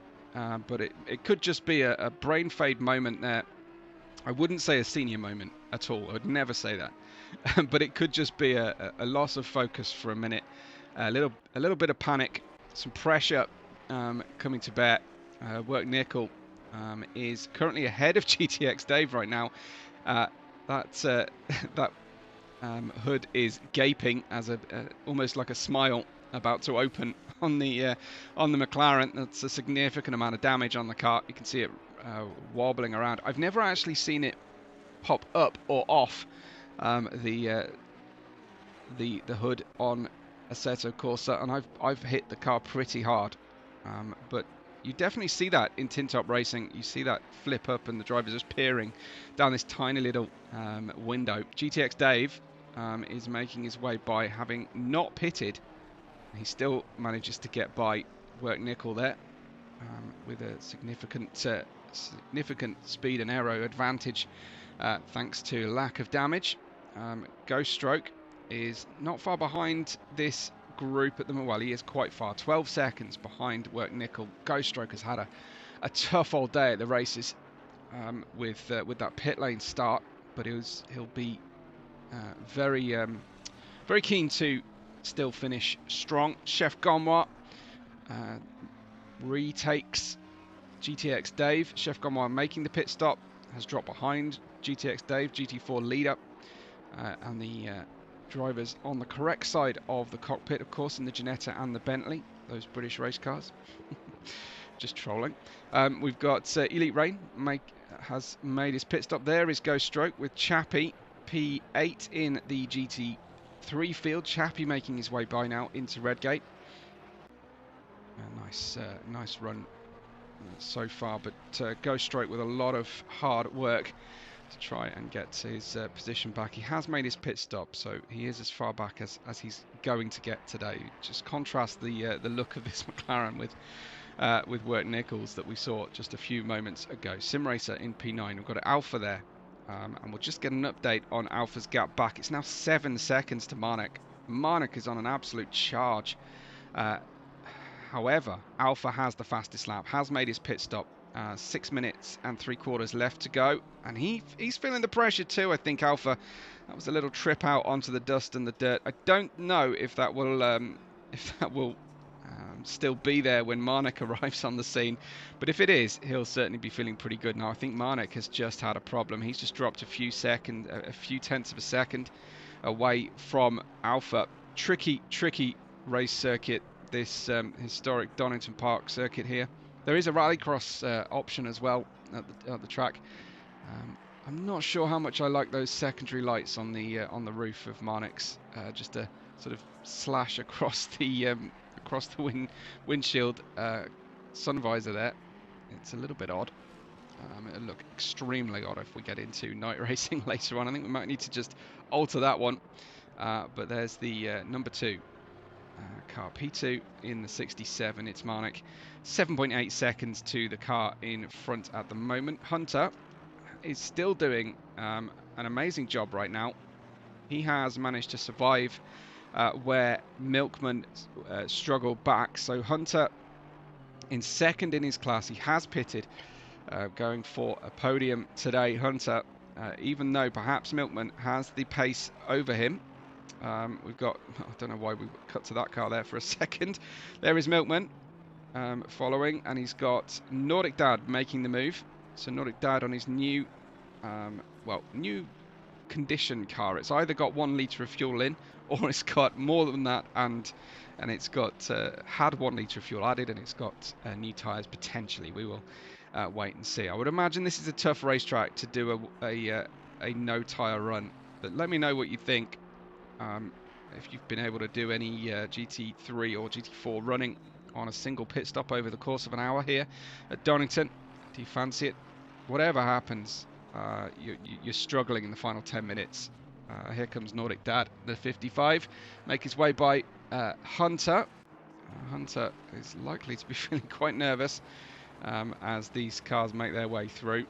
But it could just be a brain fade moment there. I wouldn't say a senior moment at all. I would never say that. But it could just be a loss of focus for a minute. A little bit of panic, some pressure coming to bear. Work Nickel is currently ahead of GTX Dave right now. That hood is gaping as almost like a smile about to open on the McLaren. That's a significant amount of damage on the car. You can see it wobbling around. I've never actually seen it pop up or off the hood on Assetto Corsa, and I've hit the car pretty hard. But you definitely see that in tin-top racing. You see that flip up, and the driver's just peering down this tiny little window. GTX Dave is making his way by, having not pitted. He still manages to get by Work Nickel there with a significant speed and aero advantage thanks to lack of damage. Ghost Stroke is not far behind this group at the moment. Well, he is quite far, 12 seconds behind Work Nickel. Ghost Stroke has had a tough old day at the races with that pit lane start, but he'll be very keen to still finish strong. Chef Gomois retakes GTX Dave. Chef Gomois making the pit stop, has dropped behind GTX Dave, GT4 leader, and the drivers on the correct side of the cockpit, of course, in the Ginetta and the Bentley, those British race cars. Just trolling. We've got Elite Rain has made his pit stop. There is Ghost Stroke with Chappie, P8 in the GT3 field. Chappie making his way by now into Redgate. Nice run so far, but Ghost Stroke with a lot of hard work to try and get his position back. He has made his pit stop, so he is as far back as he's going to get today. Just contrast the look of this McLaren with Wirt Nichols that we saw just a few moments ago. Simracer in P9. We've got an Alpha there, and we'll just get an update on Alpha's gap back. It's now 7 seconds to Marnik. Marnik is on an absolute charge. However, Alpha has the fastest lap, has made his pit stop. 6 minutes and 3/4 left to go, and he's feeling the pressure too. I think Alpha, that was a little trip out onto the dust and the dirt. I don't know if that will still be there when Marnik arrives on the scene, but if it is, he'll certainly be feeling pretty good. Now I think Marnik has just had a problem. He's just dropped a few tenths of a second away from Alpha. Tricky race circuit, this historic Donington Park circuit here. There is a rallycross option as well at the track. I'm not sure how much I like those secondary lights on the roof of Marnik's. Just a sort of slash across the windshield sun visor there. It's a little bit odd. It'll look extremely odd if we get into night racing later on. I think we might need to just alter that one. But there's the number 2. Car P2 in the 67, it's Marnik. 7.8 seconds to the car in front at the moment. Hunter is still doing an amazing job right now. He has managed to survive where Milkman struggled back. So Hunter in second in his class. He has pitted, going for a podium today. Hunter, even though perhaps Milkman has the pace over him. We've got, I don't know why we cut to that car there for a second. There is Milkman following, and he's got Nordic Dad making the move. So Nordic Dad on his new condition car. It's either got 1 litre of fuel in, or it's got more than that, and it's got had 1 litre of fuel added, and it's got new tyres potentially. We will wait and see. I would imagine this is a tough racetrack to do a no tyre run, but let me know what you think. If you've been able to do any GT3 or GT4 running on a single pit stop over the course of an hour here at Donington, do you fancy it? Whatever happens, you're struggling in the final 10 minutes. Here comes Nordic Dad, the 55, make his way by Hunter. Hunter is likely to be feeling quite nervous as these cars make their way through.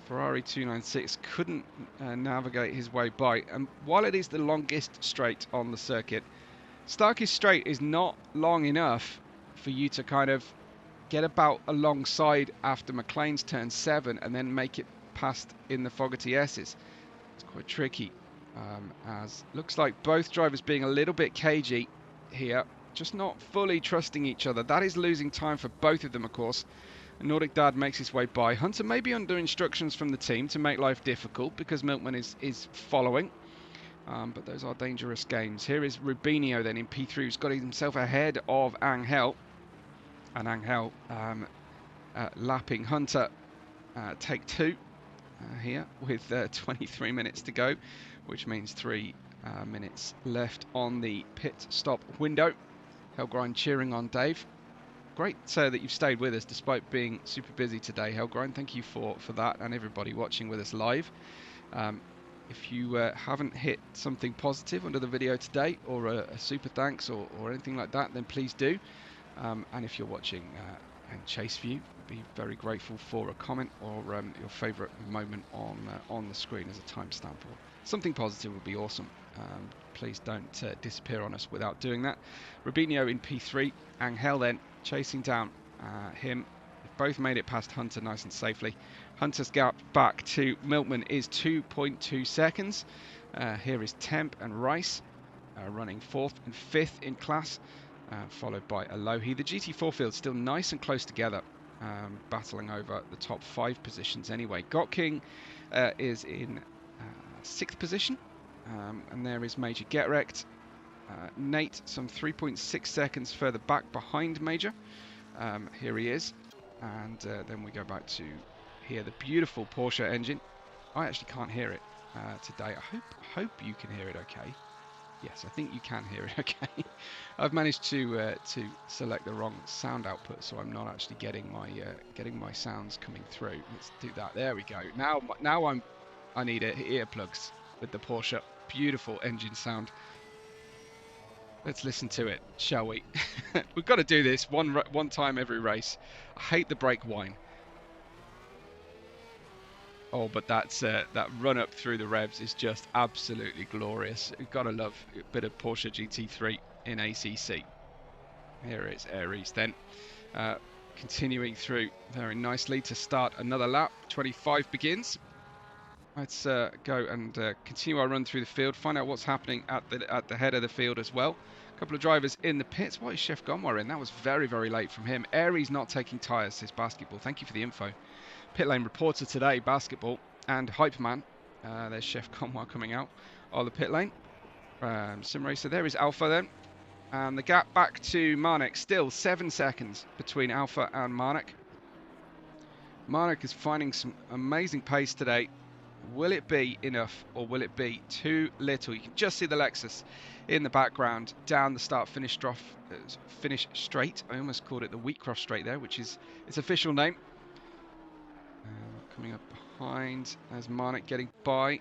Ferrari 296 couldn't navigate his way by, and while it is the longest straight on the circuit, Starkey's straight is not long enough for you to kind of get about alongside after McLean's turn 7 and then make it past in the Fogarty S's. It's quite tricky, as looks like both drivers being a little bit cagey here, just not fully trusting each other. That is losing time for both of them, of course. Nordic Dad makes his way by. Hunter may be under instructions from the team to make life difficult because Milkman is following. But those are dangerous games. Here is Rubinho then in P3, who's got himself ahead of Angel. And Angel lapping Hunter. Take 2 here with 23 minutes to go, which means 3 minutes left on the pit stop window. Helgrind cheering on Dave. Great that you've stayed with us despite being super busy today, Helgrind. Thank you for that, and everybody watching with us live. If you haven't hit something positive under the video today, or a super thanks or anything like that, then please do. And if you're watching in Chase View, be very grateful for a comment or your favourite moment on the screen as a timestamp, or something positive would be awesome. Please don't disappear on us without doing that. Rubinho in P3, Angel then chasing down him. They've both made it past Hunter nice and safely. Hunter's gap back to Milkman is 2.2 seconds. Here is Temp and Rice running 4th and 5th in class, followed by Alohi. The GT4 field still nice and close together, battling over the top 5 positions anyway. Got King is in 6th position, and there is Major Get-Wrecked. Nate some 3.6 seconds further back behind Major. Here he is, and then we go back to hear the beautiful Porsche engine. I actually can't hear it today. I hope you can hear it okay. Yes, I think you can hear it okay. I've managed to select the wrong sound output, so I'm not actually getting my sounds coming through. Let's do that. There we go. Now I'm I need earplugs with the Porsche. Beautiful engine sound. Let's listen to it, shall we? We've got to do this one time every race. I hate the brake whine. Oh, but that run up through the revs is just absolutely glorious. You've got to love a bit of Porsche GT3 in ACC. Here is Aries then. Continuing through very nicely to start another lap. 25 begins. Let's go and continue our run through the field, find out what's happening at the head of the field as well. A couple of drivers in the pits. Why is Chef Gonwar in? That was very, very late from him. Aries not taking tyres, says Basketball. Thank you for the info. Pit lane reporter today, Basketball and Hyperman. There's Chef Gonwar coming out of the pit lane. Simracer, there is Alpha then. And the gap back to Marnik, still 7 seconds between Alpha and Marnik. Marnik is finding some amazing pace today. Will it be enough or will it be too little? You can just see the Lexus in the background down the finish straight. I almost called it the Wheatcross straight there, which is its official name. Coming up behind as Marnik getting by.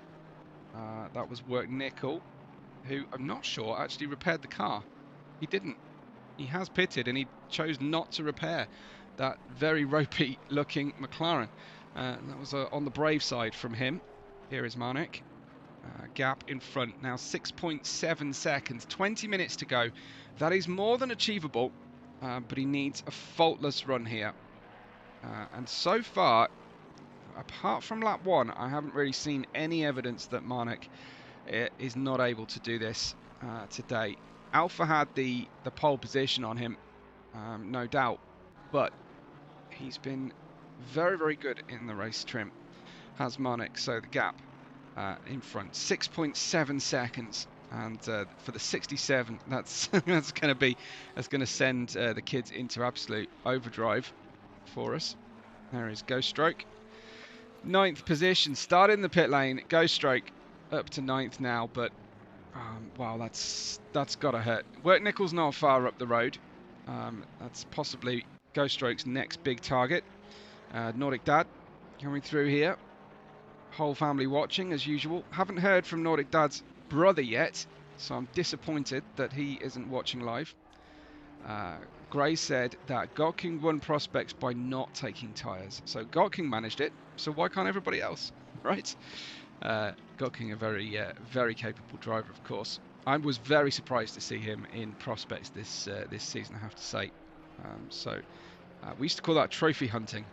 That was Work Nickel, who I'm not sure actually repaired the car. He didn't. He has pitted and he chose not to repair that very ropey looking McLaren. That was on the brave side from him. Here is Marnik. Gap in front now 6.7 seconds, 20 minutes to go. That is more than achievable, but he needs a faultless run here. And so far, apart from lap 1, I haven't really seen any evidence that Marnik is not able to do this today. Alpha had the pole position on him, no doubt, but he's been very, very good in the race trim, has Marnik. So the gap in front, 6.7 seconds, and for the 67, that's that's going to send the kids into absolute overdrive for us. There is Ghost Stroke, 9th position, started in the pit lane. Ghost Stroke up to 9th now, but wow, that's got to hurt. Work Nickel's not far up the road. That's possibly Ghost Stroke's next big target. Nordic Dad coming through here. Whole family watching as usual. Haven't heard from Nordic Dad's brother yet, so I'm disappointed that he isn't watching live. Gray said that Gotking won prospects by not taking tyres. So Gotking managed it, so why can't everybody else, right? Gotking, a very capable driver, of course. I was very surprised to see him in prospects this season, I have to say. We used to call that trophy hunting.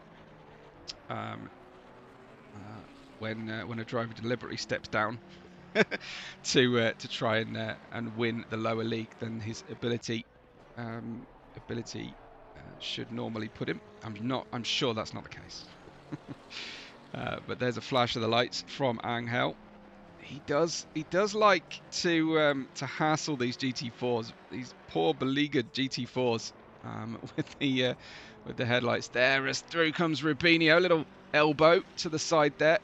When a driver deliberately steps down to try and win the lower league than his ability should normally put him. I'm sure that's not the case. But there's a flash of the lights from Angel. He does like to hassle these GT4s, these poor beleaguered GT4s, with the headlights there. As through comes Rubinho, little elbow to the side there.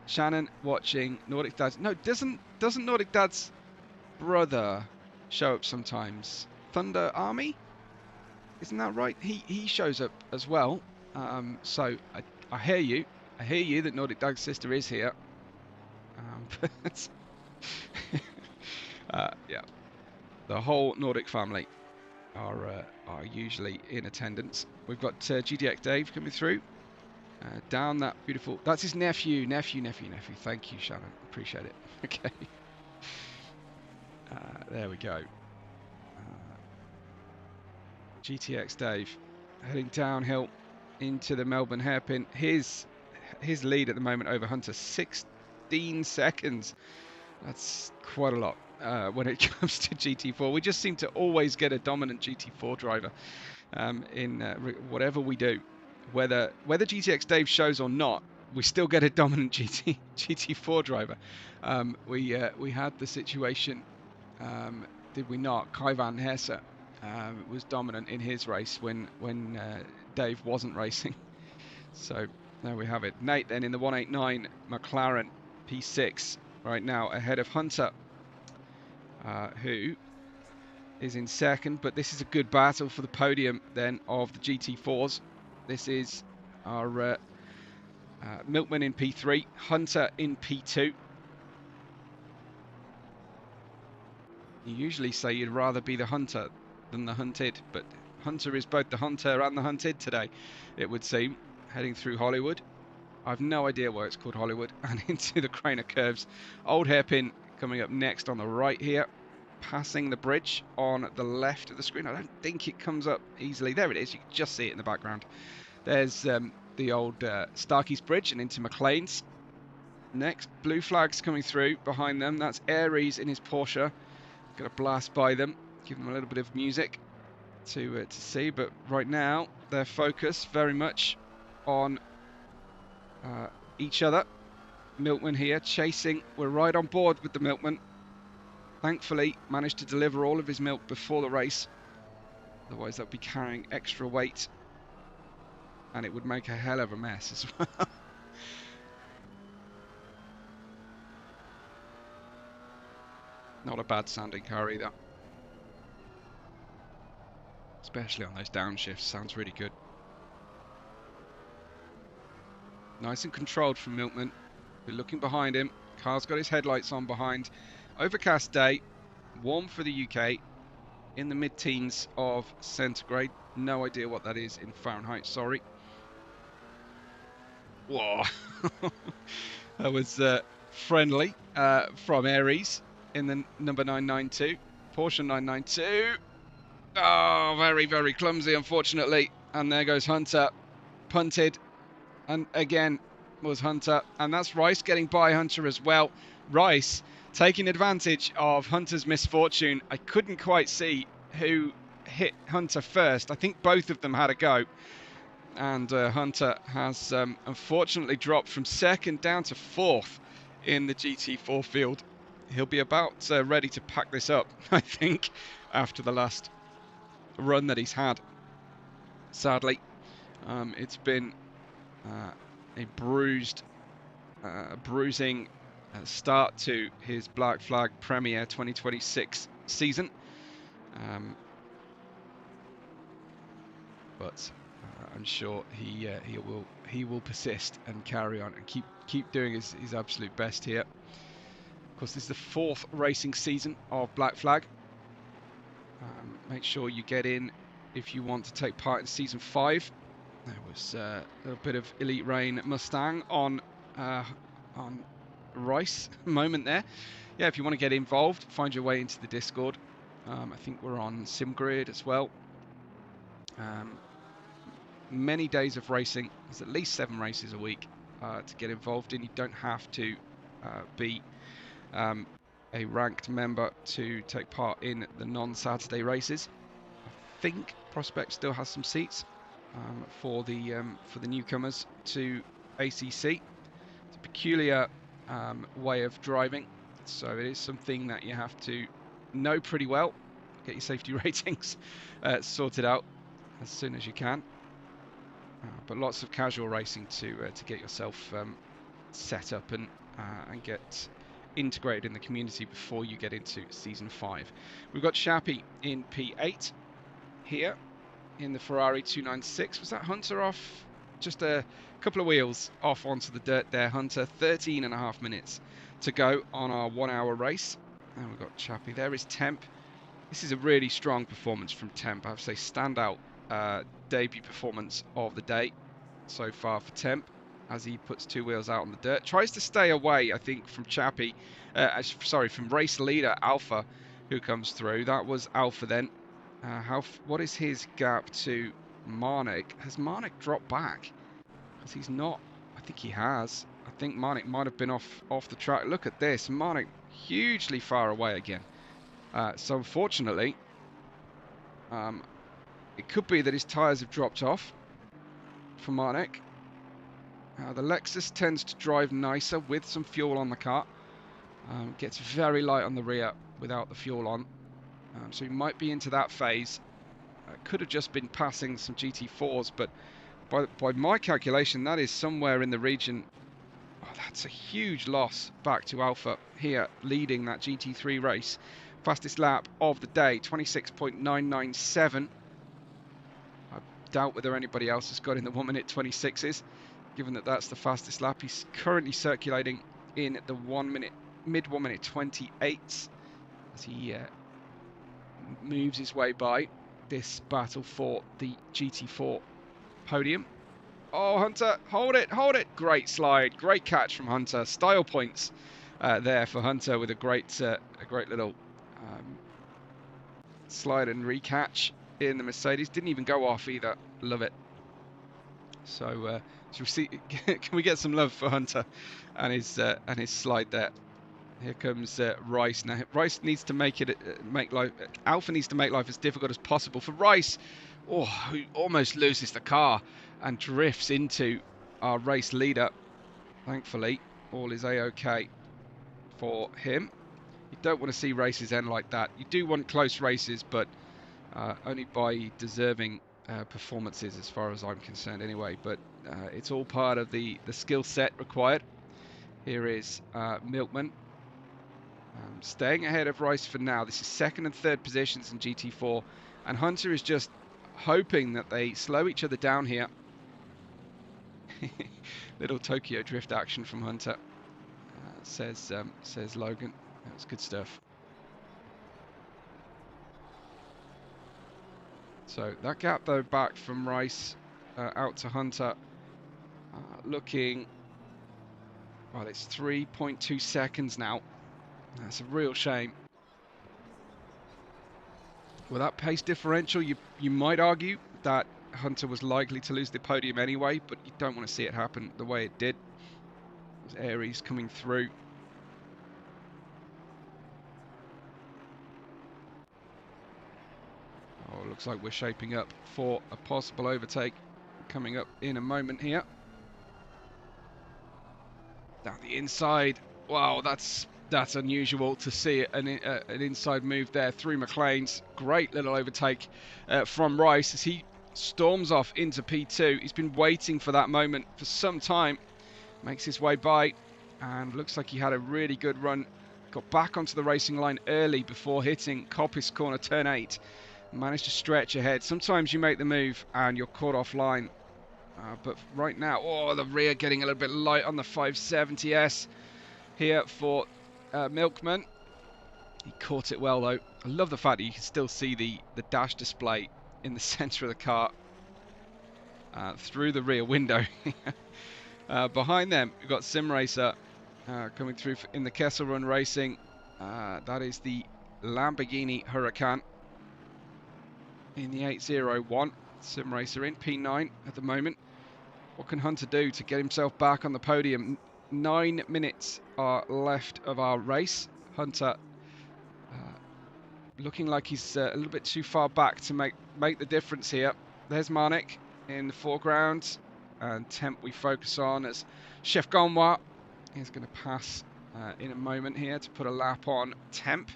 Shannon watching Nordic Dad's. No, doesn't Nordic Dad's brother show up sometimes? Thunder Army, isn't that right? He shows up as well. So I hear you. I hear you that Nordic Dad's sister is here. But yeah, the whole Nordic family are usually in attendance. We've got GDX Dave coming through. Down that beautiful. That's his nephew. Thank you, Shannon. Appreciate it. Okay. There we go. GTX Dave heading downhill into the Melbourne hairpin. His lead at the moment over Hunter, 16 seconds. That's quite a lot when it comes to GT4. We just seem to always get a dominant GT4 driver in whatever we do. Whether GTX Dave shows or not, we still get a dominant GT4 driver. We had the situation, did we not? Kai van Hesse was dominant in his race when Dave wasn't racing. So there we have it. Nate then in the 189 McLaren P6 right now ahead of Hunter, who is in second. But this is a good battle for the podium then of the GT4s. This is our Milkman in P3, Hunter in P2. You usually say you'd rather be the hunter than the hunted, but Hunter is both the hunter and the hunted today, it would seem, heading through Hollywood. I've no idea why it's called Hollywood, and into the Craner curves. Old Hairpin coming up next on the right here, passing the bridge on the left of the screen. I don't think it comes up easily. There it is, you can just see it in the background. There's the old Starkey's Bridge and into McLean's. Next, blue flags coming through behind them. That's Aries in his Porsche. Going to blast by them, give them a little bit of music to see. But right now, their focus very much on each other. Milkman here chasing. We're right on board with the Milkman. Thankfully, managed to deliver all of his milk before the race. Otherwise, that would be carrying extra weight, and it would make a hell of a mess as well. Not a bad sounding car either. Especially on those downshifts, sounds really good. Nice and controlled from Milkman. We're looking behind him. Car's got his headlights on behind. Overcast day, warm for the UK, in the mid-teens of centigrade. No idea what that is in Fahrenheit, sorry. Whoa. That was friendly from Aries in the number 992. Porsche 992. Oh, very, very clumsy, unfortunately. And there goes Hunter. Punted. And again was Hunter. And that's Rice getting by Hunter as well. Rice taking advantage of Hunter's misfortune. I couldn't quite see who hit Hunter first. I think both of them had a go. And Hunter has unfortunately dropped from second down to fourth in the GT4 field. He'll be about ready to pack this up, I think, after the last run that he's had. Sadly, it's been a bruising start to his Black Flag Premier 2026 season. But I'm sure he will persist and carry on and keep doing his absolute best here. Of course, this is the 4th racing season of Black Flag. Make sure you get in if you want to take part in season 5. There was a little bit of Elite Rain Mustang on Rice moment there. Yeah, if you want to get involved, find your way into the Discord. I think we're on SimGrid as well. Many days of racing. There's at least 7 races a week to get involved in. You don't have to be a ranked member to take part in the non-Saturday races. I think Prospect still has some seats for the newcomers to ACC. It's a peculiar way of driving, so it is something that you have to know pretty well. Get your safety ratings sorted out as soon as you can. But lots of casual racing to get yourself set up and get integrated in the community before you get into season 5. We've got Shappy in P8 here in the Ferrari 296. Was that Hunter off? Just a couple of wheels off onto the dirt there, Hunter. 13.5 minutes to go on our 1 hour race. And we've got Chappie. There is Temp. This is a really strong performance from Temp. I have to say, standout debut performance of the day so far for Temp, as he puts 2 wheels out on the dirt. Tries to stay away, I think, from Chappie. Sorry, from race leader Alpha, who comes through. That was Alpha then. What is his gap to Marnik? Has Marnik dropped back? Because he's not. I think he has. I think Marnik might have been off the track. Look at this. Marnik hugely far away again. So unfortunately, it could be that his tyres have dropped off for Marnik. The Lexus tends to drive nicer with some fuel on the car. Gets very light on the rear without the fuel on. So he might be into that phase. Could have just been passing some GT4s, but by my calculation, that is somewhere in the region. Oh, that's a huge loss back to Alpha here, leading that GT3 race. Fastest lap of the day, 26.997. I doubt whether anybody else has got in the 1 minute 26s. given that that's the fastest lap. He's currently circulating in the mid 1 minute 28 as he moves his way by this battle for the GT4 podium. Oh, Hunter, hold it, hold it. Great slide, great catch from Hunter. Style points there for Hunter with a great little slide and recatch in the Mercedes. Didn't even go off either. Love it. So, can we get some love for Hunter and his slide there? Here comes Rice. Now Rice needs to make life. Alpha needs to make life as difficult as possible for Rice. Oh, who almost loses the car and drifts into our race leader. Thankfully, all is a-okay for him. You don't want to see races end like that. You do want close races, but only by deserving performances, as far as I'm concerned, anyway. But it's all part of the skill set required. Here is Milkman. Staying ahead of Rice for now. This is second and third positions in GT4, and Hunter is just hoping that they slow each other down here. Little Tokyo drift action from Hunter, says Logan. That's good stuff. So that gap though back from Rice out to Hunter, looking, well, it's 3.2 seconds now. That's a real shame. With that pace differential, you might argue that Hunter was likely to lose the podium anyway, but you don't want to see it happen the way it did. There's Aries coming through. Oh, looks like we're shaping up for a possible overtake coming up in a moment here. Down the inside. Wow, that's unusual to see an inside move there through McLean's. Great little overtake from Rice as he storms off into P2. He's been waiting for that moment for some time. Makes his way by and looks like he had a really good run. Got back onto the racing line early before hitting Coppice corner turn 8. Managed to stretch ahead. Sometimes you make the move and you're caught offline. But right now, oh, the rear getting a little bit light on the 570S here for Milkman. He caught it well though. I love the fact that you can still see the dash display in the center of the car through the rear window. Behind them, we've got Simracer coming through in the Kessel Run Racing. That is the Lamborghini Huracan in the 801. Simracer in P9 at the moment. What can Hunter do to get himself back on the podium? 9 minutes are left of our race. Hunter looking like he's a little bit too far back to make the difference here. There's Marnik in the foreground, and Temp we focus on as Chef Gonwa is going to pass in a moment here to put a lap on Temp.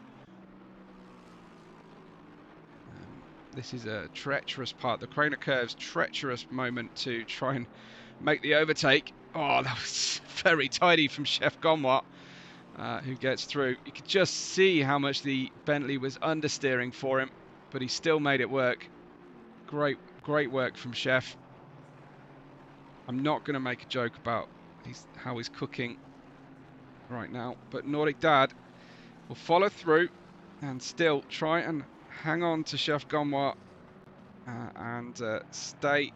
This is a treacherous part, the Craner Curve's treacherous moment to try and make the overtake. Oh, that was very tidy from Chef Gonwa, who gets through. You could just see how much the Bentley was understeering for him, but he still made it work. Great work from Chef. I'm not going to make a joke about how he's cooking right now, but Nordic Dad will follow through and still try and hang on to Chef Gonwa and stay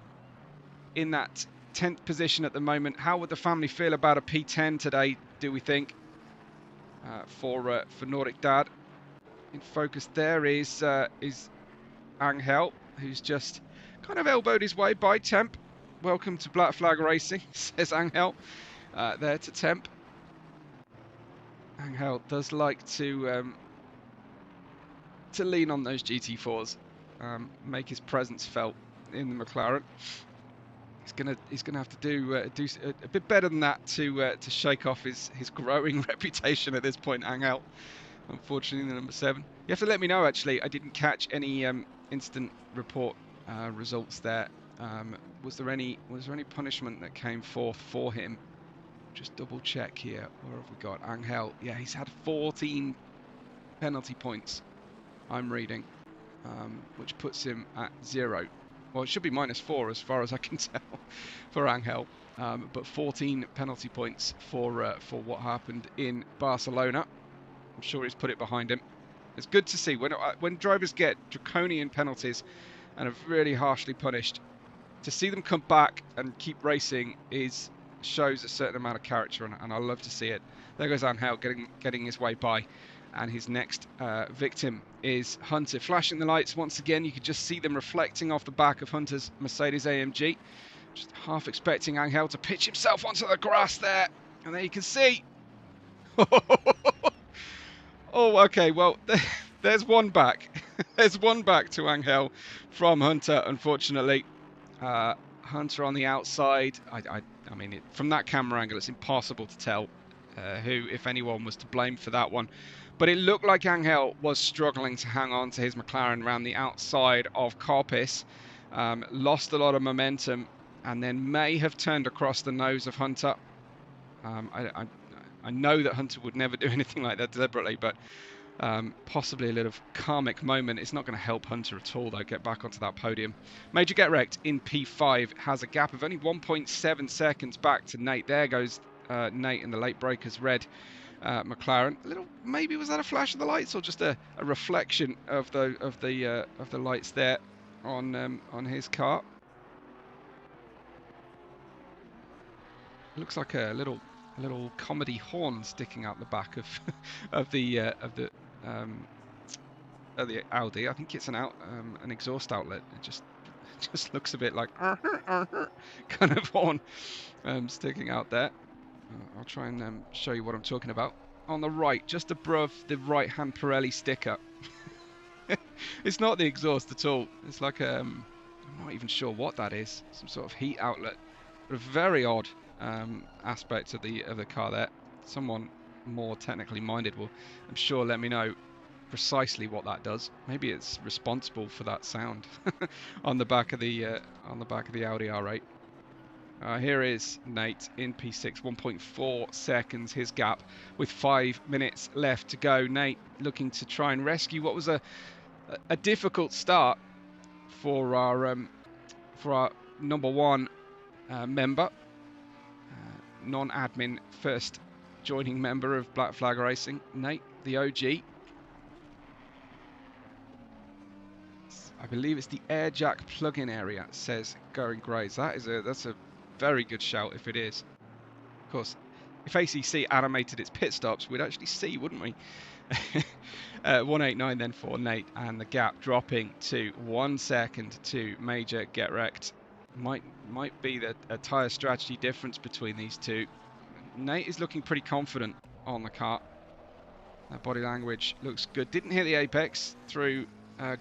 in that 10th position at the moment. How would the family feel about a P10 today, do we think, for Nordic Dad? In focus there is Angel, who's just kind of elbowed his way by Temp. Welcome to Black Flag Racing, says Angel there to Temp. Angel does like to lean on those GT4s, make his presence felt in the McLaren. He's gonna have to do a bit better than that to shake off his growing reputation at this point. Angel, unfortunately, the number 7. You have to let me know. Actually, I didn't catch any instant report results there. Was there any punishment that came forth for him? Just double check here. Where have we got Angel? Yeah, he's had 14 penalty points, I'm reading, which puts him at 0 Well, it should be -4 as far as I can tell for Angel. But 14 penalty points for what happened in Barcelona. I'm sure he's put it behind him. It's good to see when drivers get draconian penalties and are really harshly punished, to see them come back and keep racing shows a certain amount of character, and I love to see it. There goes Angel getting his way by, and his next victim is Hunter. Flashing the lights once again, you could just see them reflecting off the back of Hunter's Mercedes AMG. Just half expecting Angel to pitch himself onto the grass there, and there you can see. Oh, okay, well, there's one back. There's one back to Angel from Hunter, unfortunately. Hunter on the outside. I mean, from that camera angle, it's impossible to tell who, if anyone, was to blame for that one. But it looked like Angel was struggling to hang on to his McLaren around the outside of Coppice. Lost a lot of momentum, and then may have turned across the nose of Hunter. I know that Hunter would never do anything like that deliberately, but possibly a little karmic moment. It's not going to help Hunter at all, though, get back onto that podium. Major Get Wrecked in P5 has a gap of only 1.7 seconds back to Nate. There goes Nate in the late breakers red McLaren. Maybe was that a flash of the lights or just a reflection of the lights there on his car? It looks like a little comedy horn sticking out the back of the Audi. I think it's an exhaust outlet. It just looks a bit like kind of horn sticking out there. I'll try and show you what I'm talking about. On the right, just above the right-hand Pirelli sticker. It's not the exhaust at all. It's like I'm not even sure what that is. Some sort of heat outlet. But a very odd aspect of the car there. Someone more technically minded will, I'm sure, let me know precisely what that does. Maybe it's responsible for that sound on the back of the Audi R8. Here is Nate in P6, 1.4 seconds his gap with 5 minutes left to go. Nate looking to try and rescue what was a difficult start for our number one member, non-admin first joining member of Black Flag Racing, Nate, the OG. I believe it's the air jack plug-in area, says Going Grays. That's a very good shout if it is. Of course, if ACC animated its pit stops, we'd actually see, wouldn't we? 189 then for Nate, and the gap dropping to 1 second to Major Get Wrecked. Might be a tyre strategy difference between these two. Nate is looking pretty confident on the car. Body language looks good. Didn't hit the apex through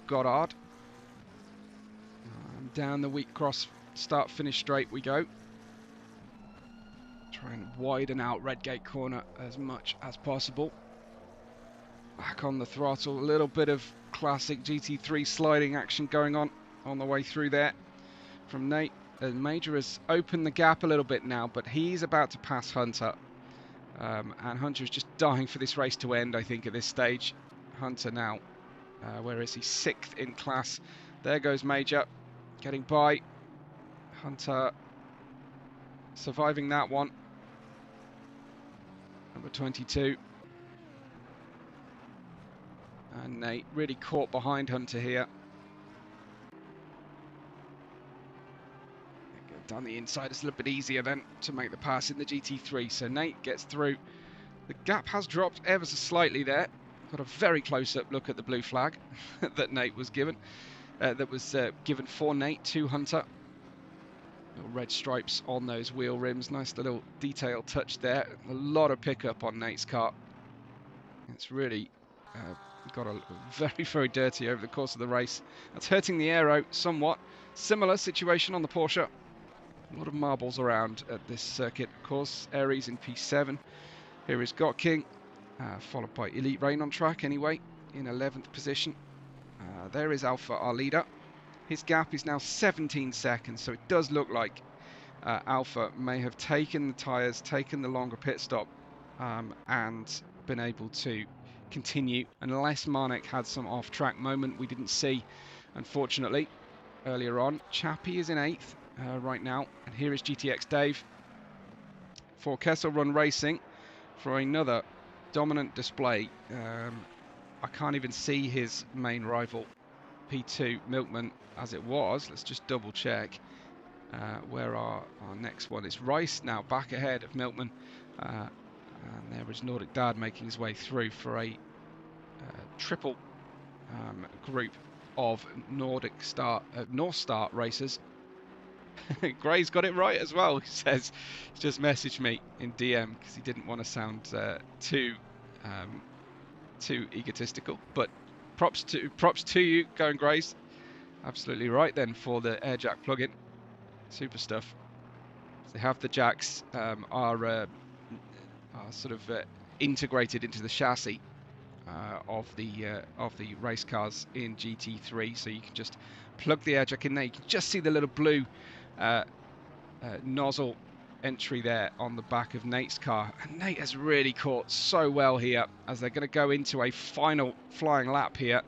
Goddard. Down the weak cross, start finish straight we go. Try and widen out Redgate corner as much as possible. Back on the throttle, a little bit of classic GT3 sliding action going on the way through there from Nate. Major has opened the gap a little bit now, but he's about to pass Hunter. And Hunter is just dying for this race to end, I think, at this stage. Hunter now, where is he? 6th in class. There goes Major, getting by. Hunter surviving that one. Number 22. And Nate really caught behind Hunter here. Down the inside, it's a little bit easier then to make the pass in the GT3. So Nate gets through. The gap has dropped ever so slightly there. Got a very close-up look at the blue flag that Nate was given. That was given for Nate to Hunter. Little red stripes on those wheel rims. Nice little detail touch there. A lot of pickup on Nate's car. It's really got a very, very dirty over the course of the race. That's hurting the aero somewhat. Similar situation on the Porsche. A lot of marbles around at this circuit. Of course, Aries in P7. Here is Got King, followed by Elite Rain on track anyway, in 11th position. There is Alpha, our leader. His gap is now 17 seconds, so it does look like Alpha may have taken the tyres, taken the longer pit stop, and been able to continue, unless Marnik had some off-track moment we didn't see, unfortunately. earlier on. Chappie is in 8th right now. And here is GTX Dave for Kessel Run Racing for another dominant display. I can't even see his main rival, P2 Milkman, as it was. Let's just double check where our next one is. Rice now back ahead of Milkman. And there is Nordic Dad making his way through for a triple group of North Star racers. Gray's got it right as well. He says, he's just messaged me in DM because he didn't want to sound too egotistical. But props to you, going Grays. Absolutely right then for the air jack plug-in. Super stuff. They have the jacks are sort of integrated into the chassis of the race cars in GT3, so you can just plug the air jack in there. You can just see the little blue nozzle entry there on the back of Nate's car, and Nate has really caught so well here as they're going to go into a final flying lap here.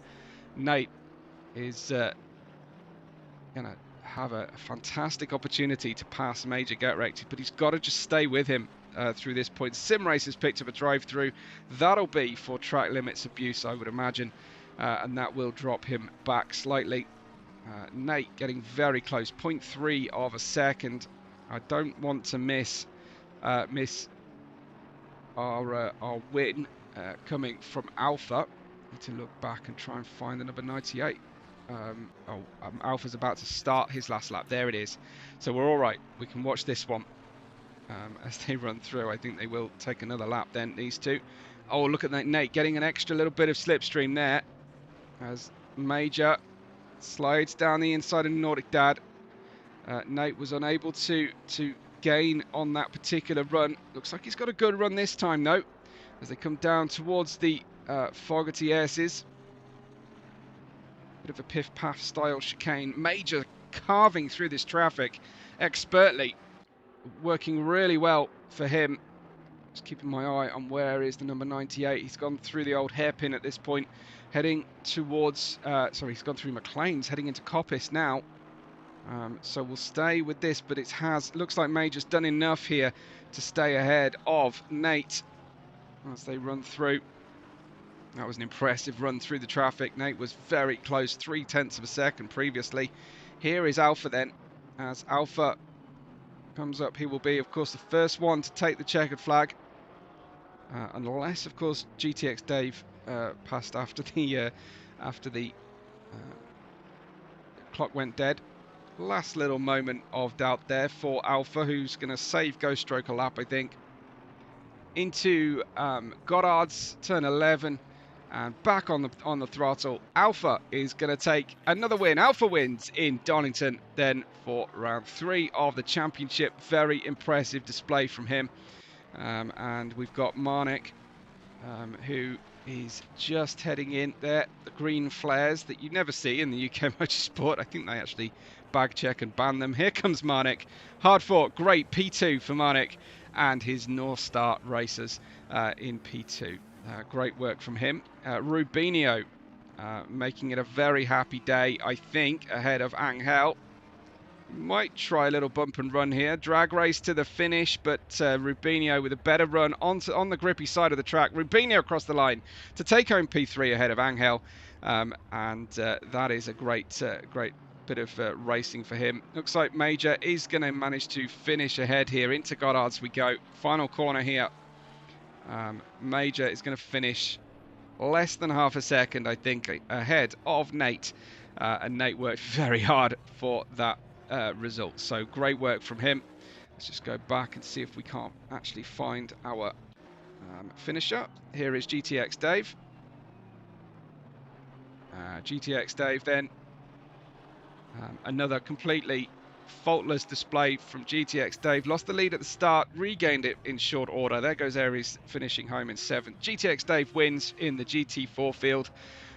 Nate is going to have a fantastic opportunity to pass Major Get-Wrecked, but he's got to just stay with him through this point. Simrace has picked up a drive-through. That'll be for track limits abuse, I would imagine, and that will drop him back slightly. Nate getting very close, 0.3 of a second. I don't want to miss our win coming from Alpha. Need to look back and try and find the number 98. Alpha's about to start his last lap. There it is. So we're all right. We can watch this one as they run through. I think they will take another lap then, these two. Oh, look at that, Nate getting an extra little bit of slipstream there as Major slides down the inside of Nordic Dad. Nate was unable to gain on that particular run. Looks like he's got a good run this time though, as they come down towards the Fogarty Airses. Bit of a piff-paff style chicane. Major carving through this traffic expertly, working really well for him. Just keeping my eye on where is the number 98. He's gone through the old hairpin at this point, heading towards, sorry, he's gone through McLean's, heading into Coppice now. So we'll stay with this, but it looks like Major's done enough here to stay ahead of Nate as they run through. That was an impressive run through the traffic. Nate was very close, 0.3 of a second previously. Here is Alpha then. As Alpha comes up, he will be, of course, the first one to take the checkered flag. Unless, of course, GTX Dave passed after the clock went dead. Last little moment of doubt there for Alpha, who's going to save Ghost Stroke a lap, I think. Into Goddard's turn 11. And back on the throttle. Alpha is going to take another win. Alpha wins in Donington then for round 3 of the championship. Very impressive display from him. And we've got Marnik, who is just heading in there. The green flares that you never see in the UK Motorsport. I think they actually bag check and ban them. Here comes Marnik. Hard fought. Great P2 for Marnik and his North Star racers in P2. Great work from him. Rubinho making it a very happy day, I think, ahead of Angel. Might try a little bump and run here. Drag race to the finish, but Rubinho with a better run on the grippy side of the track. Rubinho across the line to take home P3 ahead of Angel. And that is a great bit of racing for him. Looks like Major is going to manage to finish ahead here. Into Goddard's we go. Final corner here. Major is going to finish less than half a second, I think, ahead of Nate. And Nate worked very hard for that result. So great work from him. Let's just go back and see if we can't actually find our finisher. Here is GTX Dave. GTX Dave then. Another completely faultless display from GTX Dave. Lost the lead at the start, regained it in short order. There goes Aries finishing home in 7th. GTX Dave wins in the GT4 field.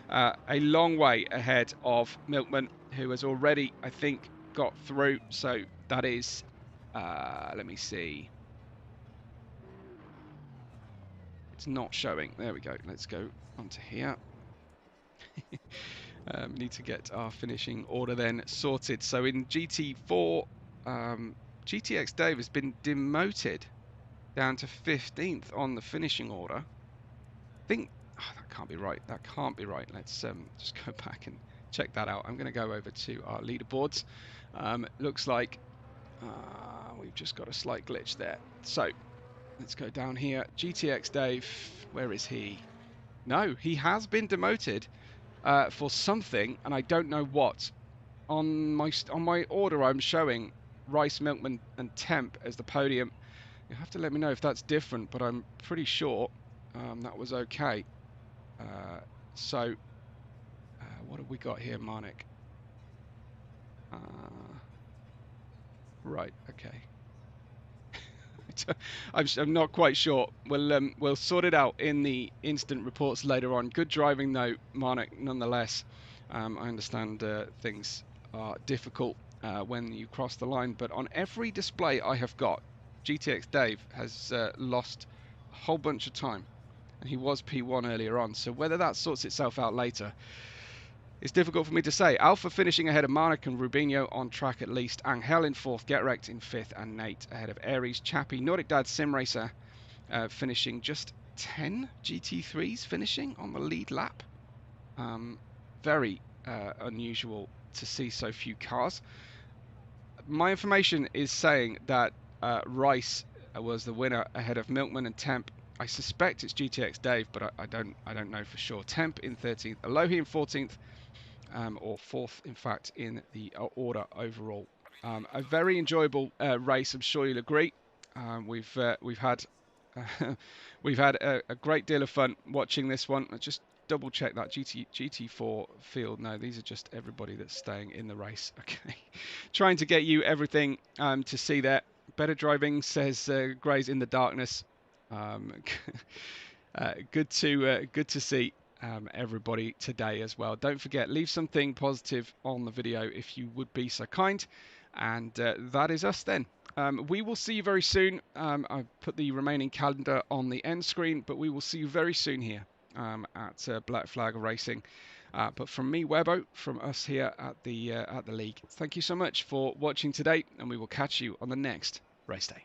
A long way ahead of Milkman, who has already, I think, got through. So that is, let me see. It's not showing. There we go. Let's go onto here. Need to get our finishing order then sorted. So in GT4, GTX Dave has been demoted down to 15th on the finishing order. I think that can't be right. That can't be right. Let's just go back and check that out. I'm going to go over to our leaderboards. Looks like we've just got a slight glitch there. So let's go down here. GTX Dave, where is he? No, he has been demoted for something, and I don't know what. On my order, I'm showing Rice, Milkman, and Temp as the podium. You have to let me know if that's different, but I'm pretty sure that was okay. So, what have we got here, Marnik? Right, okay. I'm not quite sure. We'll sort it out in the instant reports later on. Good driving though, Marnik, nonetheless. I understand things are difficult when you cross the line, but on every display I have got, GTX Dave has lost a whole bunch of time, and he was P1 earlier on. So whether that sorts itself out later, it's difficult for me to say. Alpha finishing ahead of Marnik and Rubinho on track at least. Angel in 4th, Get Wrecked in 5th, and Nate ahead of Aries. Chappie, Nordic Dad, Simracer finishing just 10 GT3s finishing on the lead lap. Very unusual to see so few cars. My information is saying that Rice was the winner ahead of Milkman and Temp. I suspect it's GTX Dave, but I don't know for sure. Temp in 13th, Alohi in 14th. Or 4th, in fact, in the order overall. A very enjoyable race, I'm sure you'll agree. We've had a great deal of fun watching this one. Let's just double check that GT4 field. No, these are just everybody that's staying in the race. Okay, trying to get you everything to see there. Better driving, says Grays in the darkness. Good to see everybody today as well. Don't forget, leave something positive on the video if you would be so kind, and that is us then. We will see you very soon. I've put the remaining calendar on the end screen, but we will see you very soon here at Black Flag Racing. But from me, Webbo, from us here at the league, thank you so much for watching today, and we will catch you on the next race day.